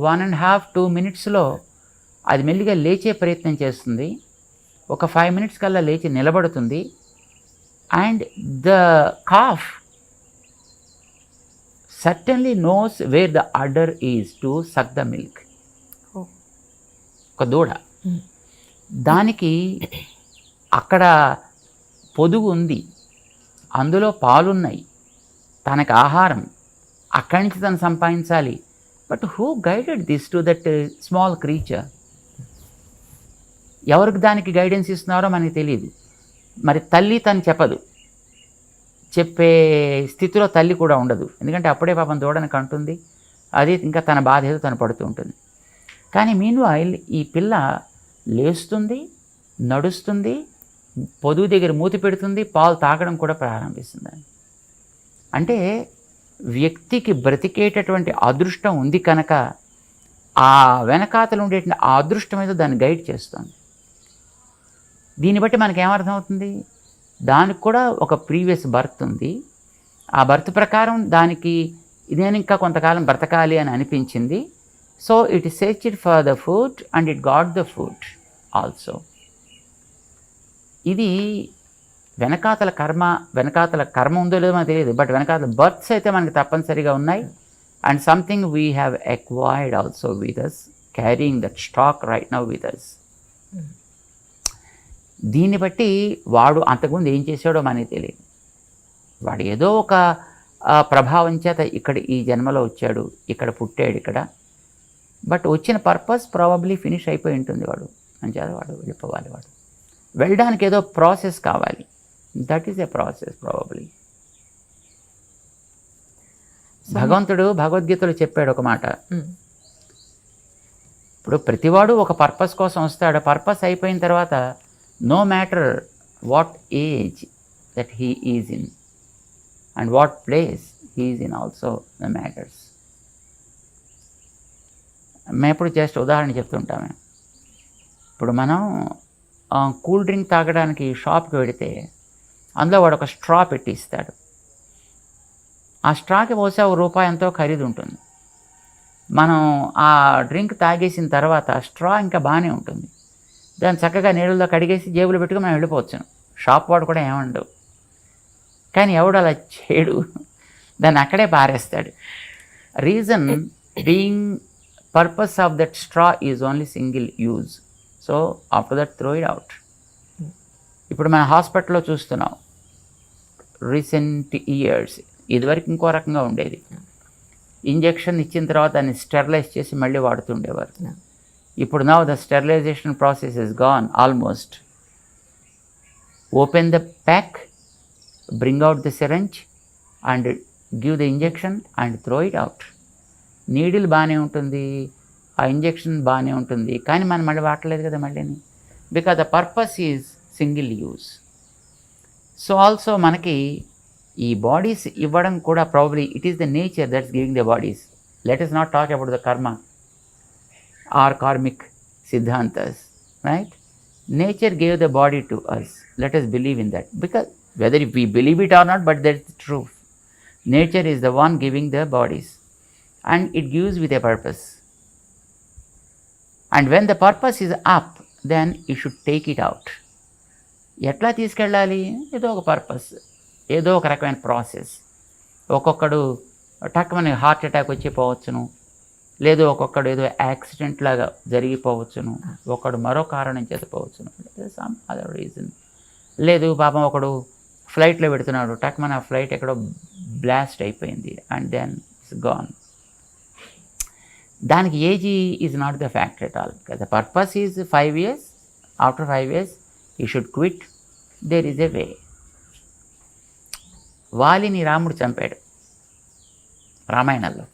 1.5-2 మినిట్స్లో అది మెల్లిగా లేచే ప్రయత్నం చేస్తుంది. ఒక 5 మినిట్స్ కల్లా లేచి నిలబడుతుంది. And the calf certainly knows where the udder is to suck the milk. ఒక దూడ, దానికి అక్కడ పొదుగు ఉంది, అందులో పాలున్నాయి, తనకు ఆహారం అక్కడి నుంచి తను సంపాదించాలి. But who guided this to that small creature? ఎవరికి దానికి గైడెన్స్ ఇస్తున్నారో మనకి తెలియదు. మరి తల్లి తను చెప్పదు, చెప్పే స్థితిలో తల్లి కూడా ఉండదు. ఎందుకంటే అప్పుడే పాపం దూడని కంటుంది, అది ఇంకా తన బాధ ఏదో తను పడుతూ ఉంటుంది. కానీ మీన్వైల్ ఈ పిల్ల లేస్తుంది, నడుస్తుంది, పొదుగు దగ్గర మూతి పెడుతుంది, పాలు తాగడం కూడా ప్రారంభిస్తుంది. అంటే వ్యక్తికి బ్రతికేటటువంటి అదృష్టం ఉంది కనుక ఆ వెనకాతలు ఉండేటువంటి ఆ అదృష్టం ఏదో దాన్ని గైడ్ చేస్తుంది. దీన్ని బట్టి మనకేమర్థమవుతుంది? దానికి కూడా ఒక ప్రీవియస్ బర్త్ ఉంది. ఆ బర్త్ ప్రకారం దానికి నేను ఇంకా కొంతకాలం బ్రతకాలి అని అనిపించింది. So it searched for the food and it got the food also. ఇది వెనకాతల కర్మ ఉందో లేదో మనకు తెలియదు, బట్ వెనకాతల బర్త్స్ అయితే మనకి తప్పనిసరిగా ఉన్నాయి. And something we have acquired also with us, carrying that stock right now with us. దీన్ని బట్టి వాడు అంతకుముందు ఏం చేశాడో మనకి తెలియదు. వాడు ఏదో ఒక ప్రభావం చేత ఇక్కడ ఈ జన్మలో వచ్చాడు, ఇక్కడ పుట్టాడు ఇక్కడ, బట్ వచ్చిన పర్పస్ ప్రాబబ్లీ ఫినిష్ అయిపోయి ఉంటుంది. వాడు అంచేత వాడు వెళ్ళిపోవాలి. వాడు వెళ్ళడానికి ఏదో ప్రాసెస్ కావాలి. That is a process probably. భగవంతుడు భగవద్గీతలో చెప్పాడు ఒక మాట. ఇప్పుడు ప్రతివాడు ఒక పర్పస్ కోసం వస్తాడు. పర్పస్ అయిపోయిన తర్వాత no matter what age that he is in and what place he is in also the matters. మేము ఎప్పుడు జస్ట్ ఉదాహరణ చెప్తుంటాము. ఇప్పుడు మనం కూల్ డ్రింక్ తాగడానికి షాప్కి వెడితే అందులో వాడు ఒక స్ట్రా పెట్టి ఇస్తాడు. ఆ స్ట్రాకి బహుశా ₹1 ఎంతో ఖరీదు ఉంటుంది. మనం ఆ డ్రింక్ తాగేసిన తర్వాత ఆ స్ట్రా ఇంకా బాగానే ఉంటుంది. దాన్ని చక్కగా నీళ్ళలో కడిగేసి జేబులో పెట్టుకుని మనం వెళ్ళిపోవచ్చును. షాప్ వాడు కూడా ఏమండు. కానీ ఎవడు అలా చేయడు, దాన్ని అక్కడే పారేస్తాడు. Reason being purpose of that straw is only single use. So after that throw it out. ఇప్పుడు మన హాస్పిటల్లో చూస్తున్నాం రీసెంట్ ఇయర్స్. ఇదివరకు ఇంకో రకంగా ఉండేది. ఇంజెక్షన్ ఇచ్చిన తర్వాత దాన్ని స్టెరిలైజ్ చేసి మళ్ళీ వాడుతుండేవారు. ఇప్పుడు now the sterilisation process is gone almost. Open the pack, bring out the syringe and give the injection and throw it out. Needle బాగానే ఉంటుంది, ఆ ఇంజెక్షన్ బాగానే ఉంటుంది, కానీ మనం మళ్ళీ వాడలేదు కదా మళ్ళీని, because the purpose is single use. So also మనకి ఈ బాడీస్ ఇవ్వడం కూడా probably it is the nature that's giving the bodies. Let us not talk about the karma or karmic siddhantas, right? Nature gave the body to us. Let us believe in that, because whether we believe it or not, but that's the truth. Nature is the one giving the bodies and it gives with a purpose. And when the purpose is up, then you should take it out. ఎట్లా తీసుకెళ్ళాలి? ఏదో ఒక purpose, ఏదో ఒక రకమైన process. ఒక్కొక్కడు టక్కుమని heart attack వచ్చి పోవచ్చును, లేదు ఒక్కొక్కడు ఏదో యాక్సిడెంట్ లాగా జరిగిపోవచ్చును, ఒకడు మరో కారణం చేత పోవచ్చును, సమ్ అదర్ రీజన్. లేదు పాపం ఒకడు ఫ్లైట్లో పెడుతున్నాడు, టక్కుమని ఆ ఫ్లైట్ ఎక్కడో బ్లాస్ట్ అయిపోయింది అండ్ దెన్ ఇట్స్ గాన్. దానికి age is not the factor at all. The purpose is 5 years. After 5 years you should quit. There is a way. వాలిని రాముడు చంపాడు రామాయణంలో.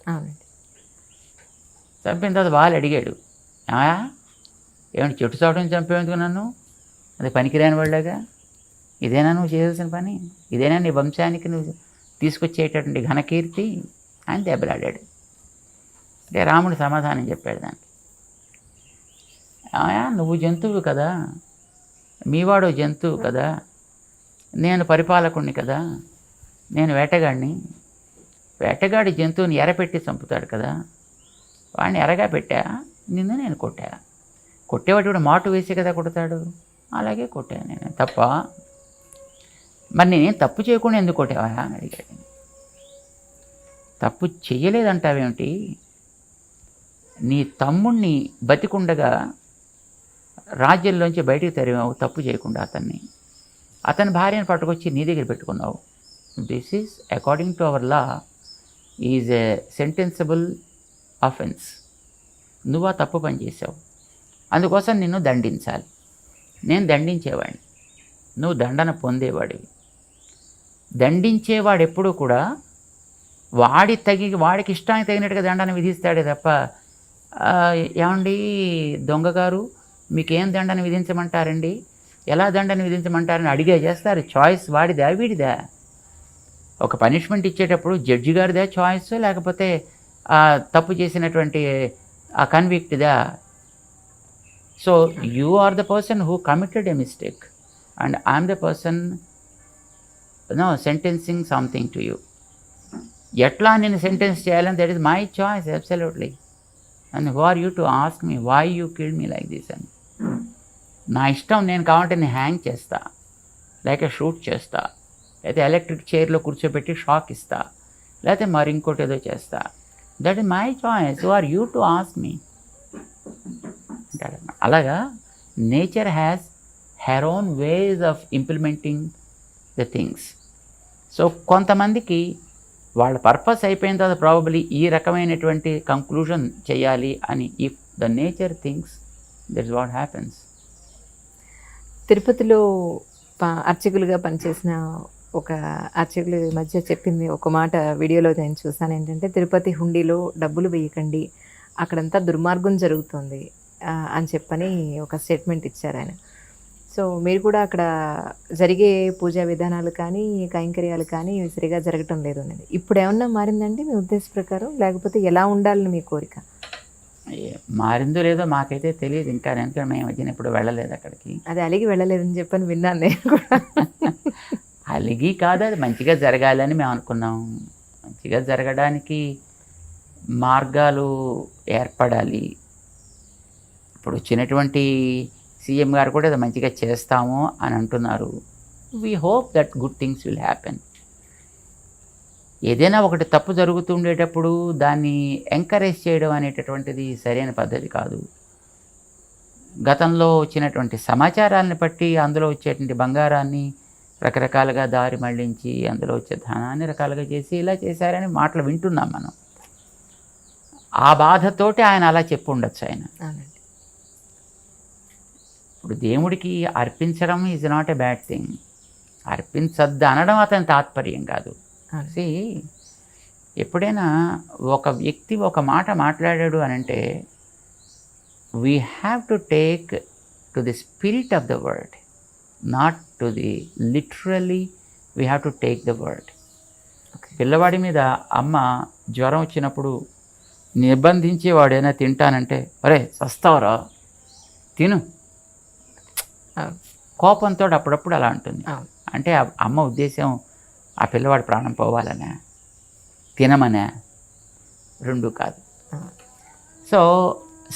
చంపిన తర్వాత వాలి అడిగాడు, ఏమంటే చెట్టు చావడం చంపేందుకు నన్ను? అది పనికిరాని వాళ్ళగా, ఇదేనా నువ్వు చేయాల్సిన పని? ఇదేనా నీ వంశానికి నువ్వు తీసుకొచ్చేటటువంటి ఘనకీర్తి అని దెబ్బలాడాడు. అంటే రాముడు సమాధానం చెప్పాడు దానికి, నువ్వు జంతువు కదా, మీవాడు జంతువు కదా, నేను పరిపాలకుణ్ణి కదా, నేను వేటగాడిని. వేటగాడి జంతువుని ఎరపెట్టి చంపుతాడు కదా, వాడిని ఎరగా పెట్టా, నిన్ను నేను కొట్టా. కొట్టేవాడు కూడా మాటు వేసి కదా కొడతాడు, అలాగే కొట్టా నేను. తప్ప మరి నేనేం తప్పు చేయకుండా ఎందుకు కొట్టావా అని అడిగాడు. తప్పు చెయ్యలేదంటావేమిటి? నీ తమ్ముణ్ణి బతికుండగా రాజ్యంలోంచి బయటికి తరిమావు తప్పు చేయకుండా అతన్ని. అతని భార్యను పట్టుకొచ్చి నీ దగ్గర పెట్టుకున్నావు. This is according to our law is a sentenceable offence. నువ్వు ఆ తప్పు పని చేసావు, అందుకోసం నిన్ను దండించాలి. నేను దండించేవాడిని, నువ్వు దండన పొందేవాడివి. దండించేవాడు ఎప్పుడూ కూడా వాడికి ఇష్టానికి తగినట్టుగా దండన విధిస్తాడే తప్ప, ఏమండి దొంగగారు మీకేం దండన విధించమంటారండి, ఎలా దండన విధించమంటారని అడిగే చేస్తారు. చాయిస్ వాడిదా వీడిదా? ఒక పనిష్మెంట్ ఇచ్చేటప్పుడు జడ్జి గారిదా చాయిస్, లేకపోతే తప్పు చేసినటువంటి ఆ కన్విక్ట్దా? So you are the person who committed a mistake and I'm the person sentencing something to you. ఎట్లా నేను సెంటెన్స్ చేయాలని that is my choice absolutely. And who are you to ask me why you killed me like this అని. నా ఇష్టం, నేను కావాలంటే నేను hang చేస్తా, లేక షూట్ చేస్తా, లేకపోతే ఎలక్ట్రిక్ చైర్లో కూర్చోబెట్టి షాక్ ఇస్తా, లేకపోతే మరి ఇంకోటి ఏదో చేస్తా. That is my choice, who are you to ask me అంటాడు. అలాగా nature has her own ways of implementing the things. So కొంతమందికి వాళ్ళ పర్పస్ అయిపోయిన తర్వాత ప్రాబబ్లీ ఈ రకమైనటువంటి కంక్లూజన్ చేయాలి అని, if the nature things, that is what happens. తిరుపతిలో అర్చకులుగా పనిచేసిన ఒక అర్చకులు ఈ మధ్య చెప్పింది ఒక మాట వీడియోలో నేను చూసాను. ఏంటంటే తిరుపతి హుండీలో డబ్బులు వేయకండి, అక్కడంతా దుర్మార్గం జరుగుతుంది అని చెప్పని ఒక స్టేట్మెంట్ ఇచ్చారు ఆయన. సో మీరు కూడా అక్కడ జరిగే పూజా విధానాలు కానీ కైంకర్యాలు కానీ సరిగా జరగటం లేదు అనేది ఇప్పుడు ఏమన్నా మారిందండి మీ ఉద్దేశ ప్రకారం, లేకపోతే ఎలా ఉండాలని మీ కోరిక? మారిందో లేదో మాకైతే తెలియదు ఇంకా, ఎందుకంటే మేము మధ్యన ఇప్పుడు వెళ్ళలేదు అక్కడికి. అది అలిగి వెళ్ళలేదని చెప్పని విన్నాను నేను కూడా. అలిగి కాదు, అది మంచిగా జరగాలని మేము అనుకున్నాం. మంచిగా జరగడానికి మార్గాలు ఏర్పడాలి. ఇప్పుడు వచ్చినటువంటి సీఎం గారు కూడా అది మంచిగా చేస్తాము అని అంటున్నారు. We hope that good things will happen. ఏదైనా ఒకటి తప్పు జరుగుతుండేటప్పుడు దాన్ని ఎంకరేజ్ చేయడం అనేటటువంటిది సరైన పద్ధతి కాదు. గతంలో వచ్చినటువంటి సమాచారాన్ని బట్టి అందులో వచ్చేటువంటి బంగారాన్ని రకరకాలుగా దారి మళ్లించి అందులో వచ్చే ధనాన్ని రకాలుగా చేసి ఇలా చేశారని మాటలు వింటున్నాం మనం. ఆ బాధతోటి ఆయన అలా చెప్పు ఉండొచ్చు ఆయన. ఇప్పుడు దేవుడికి అర్పించడం is not a bad thing. అర్పించద్దు అనడం అతని తాత్పర్యం కాదు. సి, ఎప్పుడైనా ఒక వ్యక్తి ఒక మాట మాట్లాడాడు అని అంటే we have to take to the spirit of the word, not to the literally. We have to take the word. పిల్లవాడి మీద అమ్మ జ్వరం వచ్చినప్పుడు నిర్బంధించి వాడైనా తింటానంటే, అరే సస్తావరా తిను, కోపంతో అప్పుడప్పుడు అలా ఉంటుంది. అంటే అమ్మ ఉద్దేశం ఆ పిల్లవాడి ప్రాణం పోవాలనే, తినమనే, రెండు కాదు. So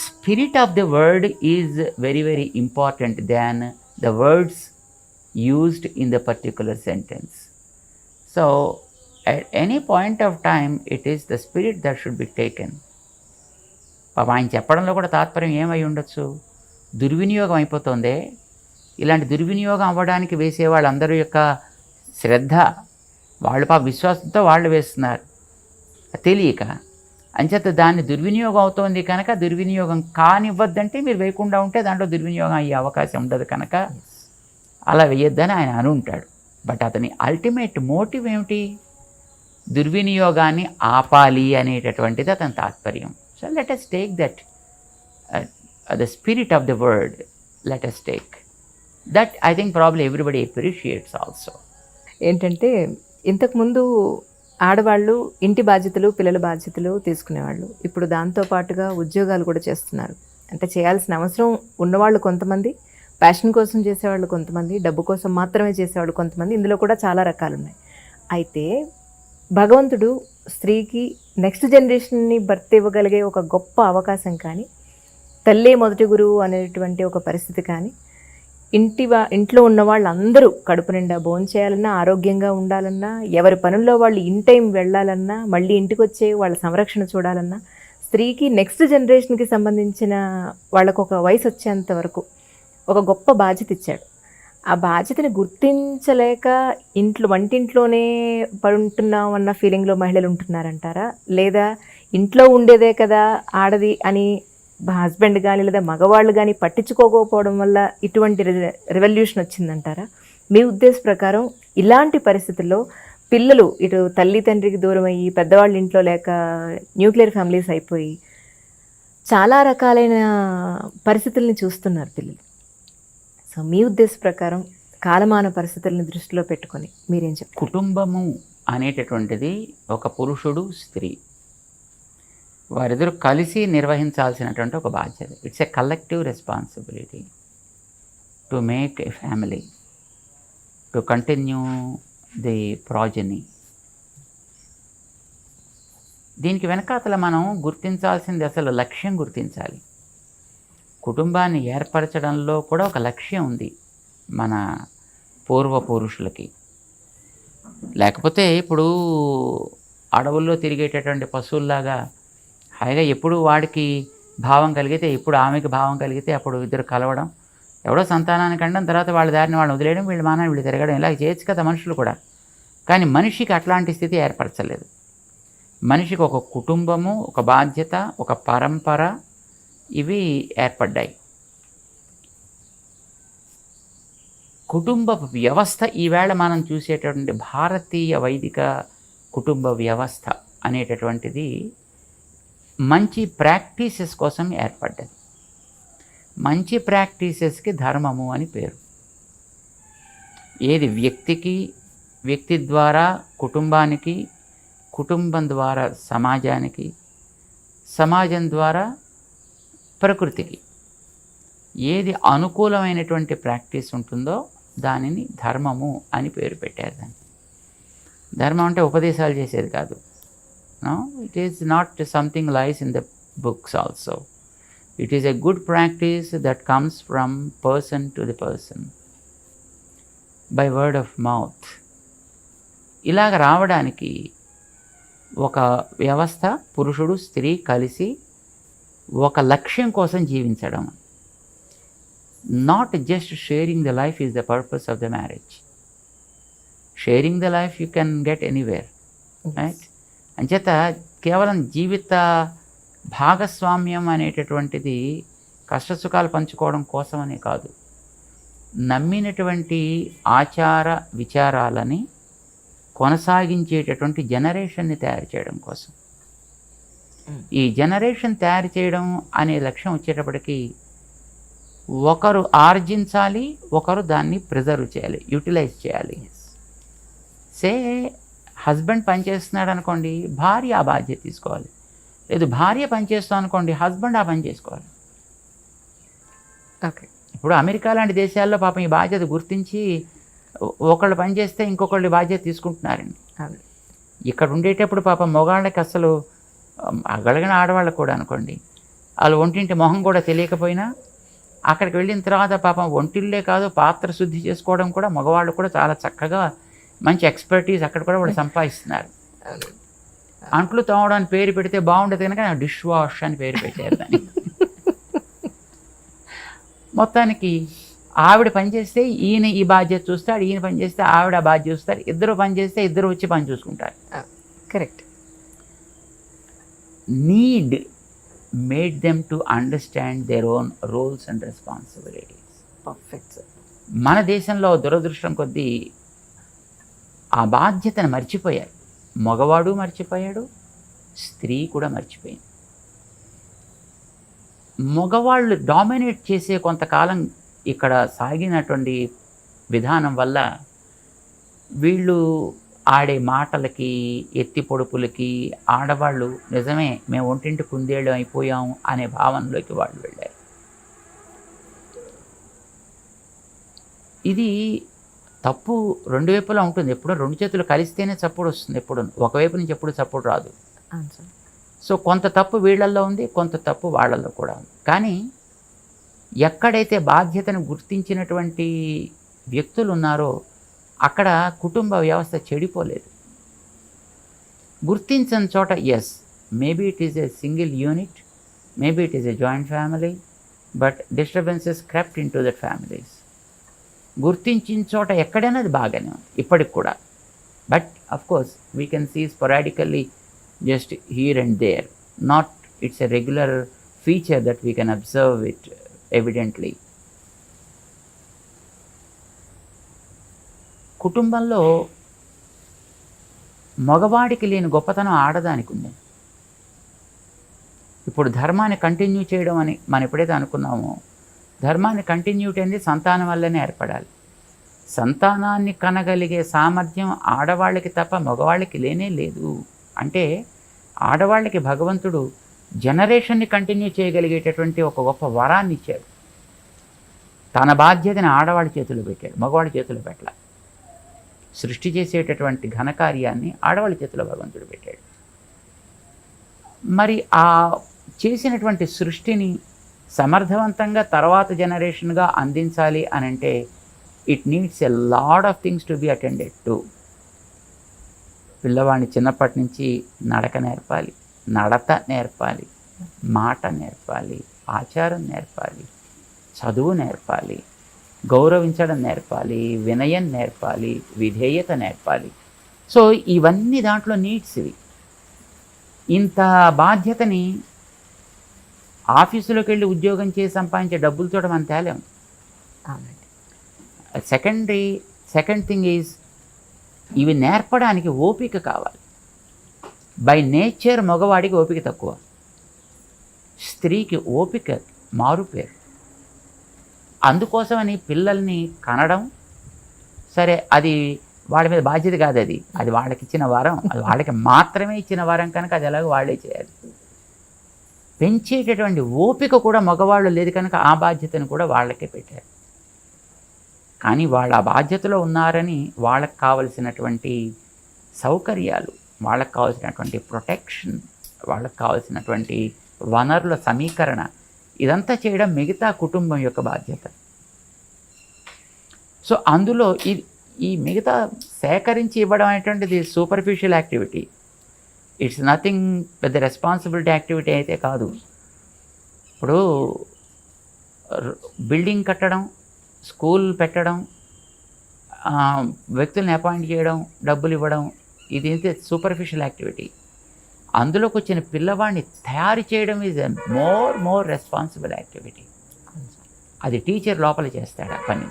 spirit of the word is very very important than the words used in the particular sentence. So at any point of time it is the spirit that should be taken. పాప ఆయన చెప్పడంలో కూడా తాత్పర్యం ఏమై ఉండొచ్చు? దుర్వినియోగం అయిపోతుంది. ఇలాంటి దుర్వినియోగం అవ్వడానికి వేసే వాళ్ళందరి యొక్క శ్రద్ధ, వాళ్ళు పాప విశ్వాసంతో వాళ్ళు వేస్తున్నారు తెలియక. అంచేత దాన్ని దుర్వినియోగం అవుతోంది కనుక దుర్వినియోగం కానివ్వద్దంటే మీరు వేయకుండా ఉంటే దాంట్లో దుర్వినియోగం అయ్యే అవకాశం ఉండదు కనుక అలా వేయొద్దని ఆయన అని ఉంటాడు. బట్ అతని అల్టిమేట్ మోటివ్ ఏమిటి? దుర్వినియోగాన్ని ఆపాలి అనేటటువంటిది అతని తాత్పర్యం. So let us take that the spirit of the word, let us take that. I think probably everybody appreciates also. ఏంటంటే ఇంతకుముందు ఆడవాళ్ళు ఇంటి బాధ్యతలు పిల్లల బాధ్యతలు తీసుకునేవాళ్ళు. ఇప్పుడు దాంతోపాటుగా ఉద్యోగాలు కూడా చేస్తున్నారు. అంటే చేయాల్సిన అవసరం ఉన్నవాళ్ళు కొంతమంది, ప్యాషన్ కోసం చేసేవాళ్ళు కొంతమంది, డబ్బు కోసం మాత్రమే చేసేవాళ్ళు కొంతమంది. ఇందులో కూడా చాలా రకాలు ఉన్నాయి. అయితే భగవంతుడు స్త్రీకి నెక్స్ట్ జనరేషన్ని బర్త్ ఇవ్వగలిగే ఒక గొప్ప అవకాశం కానీ, తల్లే మొదటి గురువు అనేటువంటి ఒక పరిస్థితి కానీ, ఇంట్లో ఉన్న వాళ్ళందరూ కడుపు నిండా భోంచేయాలన్నా, ఆరోగ్యంగా ఉండాలన్నా, ఎవరి పనుల్లో వాళ్ళు ఇన్ టైం వెళ్ళాలన్నా, మళ్ళీ ఇంటికి వచ్చే వాళ్ళ సంరక్షణ చూడాలన్నా, స్త్రీకి నెక్స్ట్ జనరేషన్కి సంబంధించిన వాళ్ళకు ఒక వయసు వచ్చేంత వరకు ఒక గొప్ప బాధ్యత ఇచ్చాడు. ఆ బాధ్యతని గుర్తించలేక వంటింట్లోనే పడుంటున్నాం అన్న ఫీలింగ్లో మహిళలు ఉంటున్నారంటారా? లేదా ఇంట్లో ఉండేదే కదా ఆడది అని హస్బెండ్ కానీ లేదా మగవాళ్ళు కానీ పట్టించుకోకపోవడం వల్ల ఇటువంటి రెవల్యూషన్ వచ్చిందంటారా? మీ ఉద్దేశ ప్రకారం ఇలాంటి పరిస్థితుల్లో పిల్లలు ఇటు తల్లి తండ్రికి దూరం అయ్యి, పెద్దవాళ్ళ ఇంట్లో లేక న్యూక్లియర్ ఫ్యామిలీస్ అయిపోయి చాలా రకాలైన పరిస్థితుల్ని చూస్తున్నారు పిల్లలు. సో మీ ఉద్దేశ ప్రకారం కాలమాన పరిస్థితులను దృష్టిలో పెట్టుకొని మీరేం చెప్తారు? కుటుంబము అనేటటువంటిది ఒక పురుషుడు, స్త్రీ వారిద్దరూ కలిసి నిర్వహించాల్సినటువంటి ఒక బాధ్యత. It's a collective responsibility to make a family, to continue the progeny. దీనికి వెనకాతల మనం గుర్తించాల్సింది అసలు లక్ష్యం గుర్తించాలి. కుటుంబాన్ని ఏర్పరచడంలో కూడా ఒక లక్ష్యం ఉంది మన పూర్వపురుషులకి. లేకపోతే ఇప్పుడు అడవుల్లో తిరిగేటటువంటి పశువుల్లాగా హాయిగా ఎప్పుడు వాడికి భావం కలిగితే, ఎప్పుడు ఆమెకి భావం కలిగితే అప్పుడు ఇద్దరు కలవడం, ఎవడో సంతానానికి అనడం, తర్వాత వాళ్ళ దారిని వాళ్ళని వదిలేయడం, వీళ్ళ మానాన్ని వీళ్ళు తిరగడం, ఇలా చేయొచ్చు కదా మనుషులు కూడా. కానీ మనిషికి అట్లాంటి స్థితి ఏర్పరచలేదు. మనిషికి ఒక కుటుంబము, ఒక బాధ్యత, ఒక పరంపర, ఇవి ఏర్పడ్డాయి. కుటుంబ వ్యవస్థ ఈవేళ మనం చూసేటటువంటి భారతీయ వైదిక కుటుంబ వ్యవస్థ అనేటటువంటిది మంచి ప్రాక్టీసెస్ కోసం ఏర్పడ్డది. మంచి ప్రాక్టీసెస్కి ధర్మము అని పేరు. ఏది వ్యక్తికి, వ్యక్తి ద్వారా కుటుంబానికి, కుటుంబం ద్వారా సమాజానికి, సమాజం ద్వారా ప్రకృతికి ఏది అనుకూలమైనటువంటి ప్రాక్టీస్ ఉంటుందో దానిని ధర్మము అని పేరు పెట్టారు. దాన్ని ధర్మం అంటే ఉపదేశాలు చేసేది కాదు. No, it is not something lies in the books also. It is a good practice that comes from person to the person by word of mouth. ఇలాగ రావడానికి ఒక వ్యవస్థ, పురుషుడు స్త్రీ కలిసి ఒక లక్ష్యం కోసం జీవించడం. Not just sharing the life is the purpose of the marriage. Sharing the life you can get anywhere, right? అంచేత కేవలం జీవిత భాగస్వామ్యం అనేటటువంటిది కష్టసుఖాలు పంచుకోవడం కోసమనే కాదు, నమ్మినటువంటి ఆచార విచారాలని కొనసాగించేటటువంటి జనరేషన్ని తయారు చేయడం కోసం. ఈ జనరేషన్ తయారు చేయడం అనే లక్ష్యం వచ్చేటప్పటికి ఒకరు ఆర్జించాలి, ఒకరు దాన్ని ప్రిజర్వ్ చేయాలి, యూటిలైజ్ చేయాలి. సే హస్బెండ్ పనిచేస్తున్నాడు అనుకోండి, భార్య ఆ బాధ్యత తీసుకోవాలి. లేదు భార్య పనిచేస్తాం అనుకోండి, హస్బెండ్ ఆ పని చేసుకోవాలి. ఓకే. ఇప్పుడు అమెరికా లాంటి దేశాల్లో పాపం ఈ బాధ్యత గుర్తించి ఒకళ్ళు పని చేస్తే ఇంకొకళ్ళు బాధ్యత తీసుకుంటున్నారండి. ఇక్కడ ఉండేటప్పుడు పాపం మగవాళ్ళకి అసలు అగలగిన ఆడవాళ్ళకు కూడా అనుకోండి, వాళ్ళు ఒంటింటి మొహం కూడా తెలియకపోయినా అక్కడికి వెళ్ళిన తర్వాత పాపం ఒంటిల్లే కాదు పాత్ర శుద్ధి చేసుకోవడం కూడా మగవాళ్ళు కూడా చాలా చక్కగా మంచి ఎక్స్పర్టీస్ అక్కడ కూడా వాళ్ళు సంపాదిస్తున్నారు. అంట్లు తోమడానికి పేరు పెడితే బాగుండదు కనుక డిష్ వాష్ అని పేరు పెట్టారు దాన్ని. మొత్తానికి ఆవిడ పని చేస్తే ఈయన ఈ బాధ్యత చూస్తాడు, ఈయన పని చేస్తే ఆవిడ ఆ బాధ్యత చూస్తారు, ఇద్దరు పని చేస్తే ఇద్దరు వచ్చి పని చూసుకుంటారు. Correct. Need made them to understand their own roles and responsibilities. Perfect sir. మన దేశంలో దురదృష్టం కొద్దీ ఆ బాధ్యతను మర్చిపోయారు. మగవాడు మర్చిపోయాడు, స్త్రీ కూడా మర్చిపోయింది. మగవాళ్ళు డామినేట్ చేసే కొంతకాలం ఇక్కడ సాగినటువంటి విధానం వల్ల వీళ్ళు ఆడే మాటలకి, ఎత్తి పొడుపులకి ఆడవాళ్ళు నిజమే మేము ఒంటింటి కుందేళ్ళు అయిపోయాం అనే భావనలోకి వాళ్ళు వెళ్ళారు. ఇది తప్పు రెండు వైపులా ఉంటుంది. ఎప్పుడో రెండు చేతులు కలిస్తేనే చప్పుడు వస్తుంది, ఎప్పుడు ఒకవైపు నుంచి ఎప్పుడు చప్పుడు రాదు. సో కొంత తప్పు వీళ్ళల్లో ఉంది, కొంత తప్పు వాళ్ళల్లో కూడా ఉంది. కానీ ఎక్కడైతే బాధ్యతను గుర్తించినటువంటి వ్యక్తులు ఉన్నారో అక్కడ కుటుంబ వ్యవస్థ చెడిపోలేదు. గుర్తించని చోట yes maybe it is a single unit, maybe it is a joint family, but disturbances crept in to that families. గుర్తించిన చోట ఎక్కడైనా అది బాగానే ఉంది ఇప్పటికి కూడా. But of course we can see sporadically just here and there, not it's a regular feature that we can observe it evidently. కుటుంబంలో మగవాడికి లేని గొప్పతనం ఆడదానికి ఉంది. ఇప్పుడు ధర్మాన్ని కంటిన్యూ చేయడం అని మనం ఎప్పుడైతే అనుకున్నామో, ధర్మాన్ని కంటిన్యూటీ అనేది సంతానం వల్లనే ఏర్పడాలి. సంతానాన్ని కనగలిగే సామర్థ్యం ఆడవాళ్ళకి తప్ప మగవాళ్ళకి లేనే లేదు. అంటే ఆడవాళ్ళకి భగవంతుడు జనరేషన్ని కంటిన్యూ చేయగలిగేటటువంటి ఒక గొప్ప వరాన్ని ఇచ్చాడు. తన బాధ్యతని ఆడవాళ్ళ చేతిలో పెట్టాడు, మగవాళ్ళ చేతిలో పెట్టాల. సృష్టి చేసేటటువంటి ఘనకార్యాన్ని ఆడవాళ్ళ చేతిలో భగవంతుడు పెట్టాడు. మరి ఆ చేసినటువంటి సృష్టిని సమర్థవంతంగా తర్వాత జనరేషన్గా అందించాలి అని అంటే it needs a lot of things to be attended to. పిల్లవాడిని చిన్నప్పటి నుంచి నడక నేర్పాలి, నడత నేర్పాలి, మాట నేర్పాలి, ఆచారం నేర్పాలి, చదువు నేర్పాలి, గౌరవించడం నేర్పాలి, వినయం నేర్పాలి, విధేయత నేర్పాలి. సో ఇవన్నీ దాంట్లో నీడ్స్ ఇవి. ఇంత బాధ్యతని ఆఫీసులోకి వెళ్ళి ఉద్యోగం చేసి సంపాదించే డబ్బులతో మనం తేలేం. సెకండ్ థింగ్ ఈజ్ ఇవి నేర్పడానికి ఓపిక కావాలి. బై నేచర్ మగవాడికి ఓపిక తక్కువ, స్త్రీకి ఓపిక మారుపేరు. అందుకోసమని పిల్లల్ని కనడం సరే, అది వాళ్ళ మీద బాధ్యత కాదు, అది వాళ్ళకి ఇచ్చిన వరం, అది వాళ్ళకి మాత్రమే ఇచ్చిన వరం కనుక అది ఎలాగో వాళ్ళే చేయాలి. పెంచేటటువంటి ఓపిక కూడా మగవాళ్ళు లేదు కనుక ఆ బాధ్యతను కూడా వాళ్ళకే పెట్టారు. కానీ వాళ్ళ ఆ బాధ్యతలో ఉన్నారని వాళ్ళకి కావలసినటువంటి సౌకర్యాలు, వాళ్ళకి కావాల్సినటువంటి ప్రొటెక్షన్, వాళ్ళకి కావాల్సినటువంటి వనరుల సమీకరణ, ఇదంతా చేయడం మిగతా కుటుంబం యొక్క బాధ్యత. సో అందులో ఈ మిగతా సేకరించి ఇవ్వడం అనేటువంటిది సూపర్ఫిషియల్ యాక్టివిటీ. ఇట్స్ నథింగ్ పెద్ద రెస్పాన్సిబిలిటీ యాక్టివిటీ అయితే కాదు. ఇప్పుడు బిల్డింగ్ కట్టడం, స్కూల్ పెట్టడం, వ్యక్తుల్ని అపాయింట్ చేయడం, డబ్బులు ఇవ్వడం, ఇది అయితే సూపర్ఫిషియల్ యాక్టివిటీ. అందులోకి వచ్చిన పిల్లవాడిని తయారు చేయడం is a more responsible activity. అది టీచర్ లోపల చేస్తాడు ఆ పని.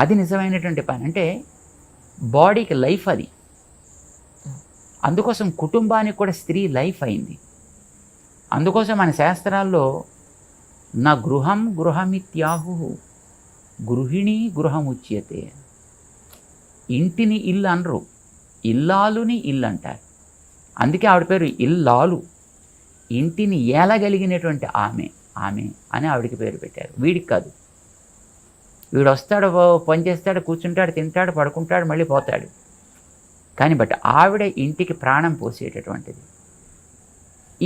అది నిజమైనటువంటి పని. అంటే బాడీకి లైఫ్ అది. అందుకోసం కుటుంబానికి కూడా స్త్రీ లైఫ్ అయింది. అందుకోసం మన శాస్త్రాల్లో నా గృహమిత్యాహు గృహిణీ గృహముచ్యతే. ఇంటిని ఇల్లు అనరు, ఇల్లాలుని ఇల్లు అంటారు. అందుకే ఆవిడ పేరు ఇల్లాలు. ఇంటిని ఏలగలిగినటువంటి ఆమె అని ఆవిడికి పేరు పెట్టారు. వీడికి కాదు. వీడు వస్తాడు, పని చేస్తాడు, కూర్చుంటాడు, తింటాడు, పడుకుంటాడు, మళ్ళీ పోతాడు. కానీ ఆవిడ ఇంటికి ప్రాణం పోసేటటువంటిది.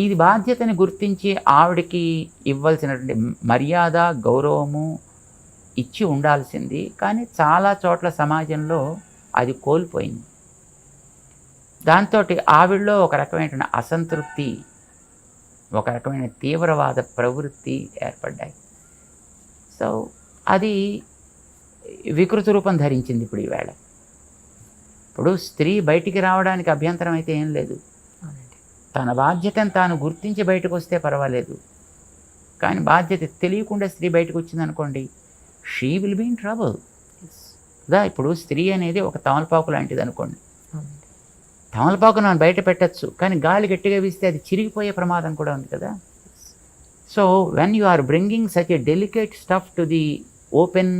ఈ బాధ్యతని గుర్తించి ఆవిడకి ఇవ్వాల్సినటువంటి మర్యాద, గౌరవము ఇచ్చి ఉండాల్సింది. కానీ చాలా చోట్ల సమాజంలో అది కోల్పోయింది. దాంతో ఆవిడలో ఒక రకమైన అసంతృప్తి, ఒక రకమైన తీవ్రవాద ప్రవృత్తి ఏర్పడ్డాయి. సో అది వికృత రూపం ధరించింది ఇప్పుడు ఈవేళ. ఇప్పుడు స్త్రీ బయటికి రావడానికి అభ్యంతరం అయితే ఏం లేదు. తన బాధ్యతను తాను గుర్తించి బయటకు వస్తే పర్వాలేదు. కానీ బాధ్యత తెలియకుండా స్త్రీ బయటకు వచ్చిందనుకోండి, she will be in trouble. ఇప్పుడు స్త్రీ అనేది ఒక తమలపాకు లాంటిది అనుకోండి. తమలపాకు మనం బయట పెట్టచ్చు, కానీ గాలి గట్టిగా వీస్తే అది చిరిగిపోయే ప్రమాదం కూడా ఉంది కదా. So when you are bringing such a delicate stuff to the open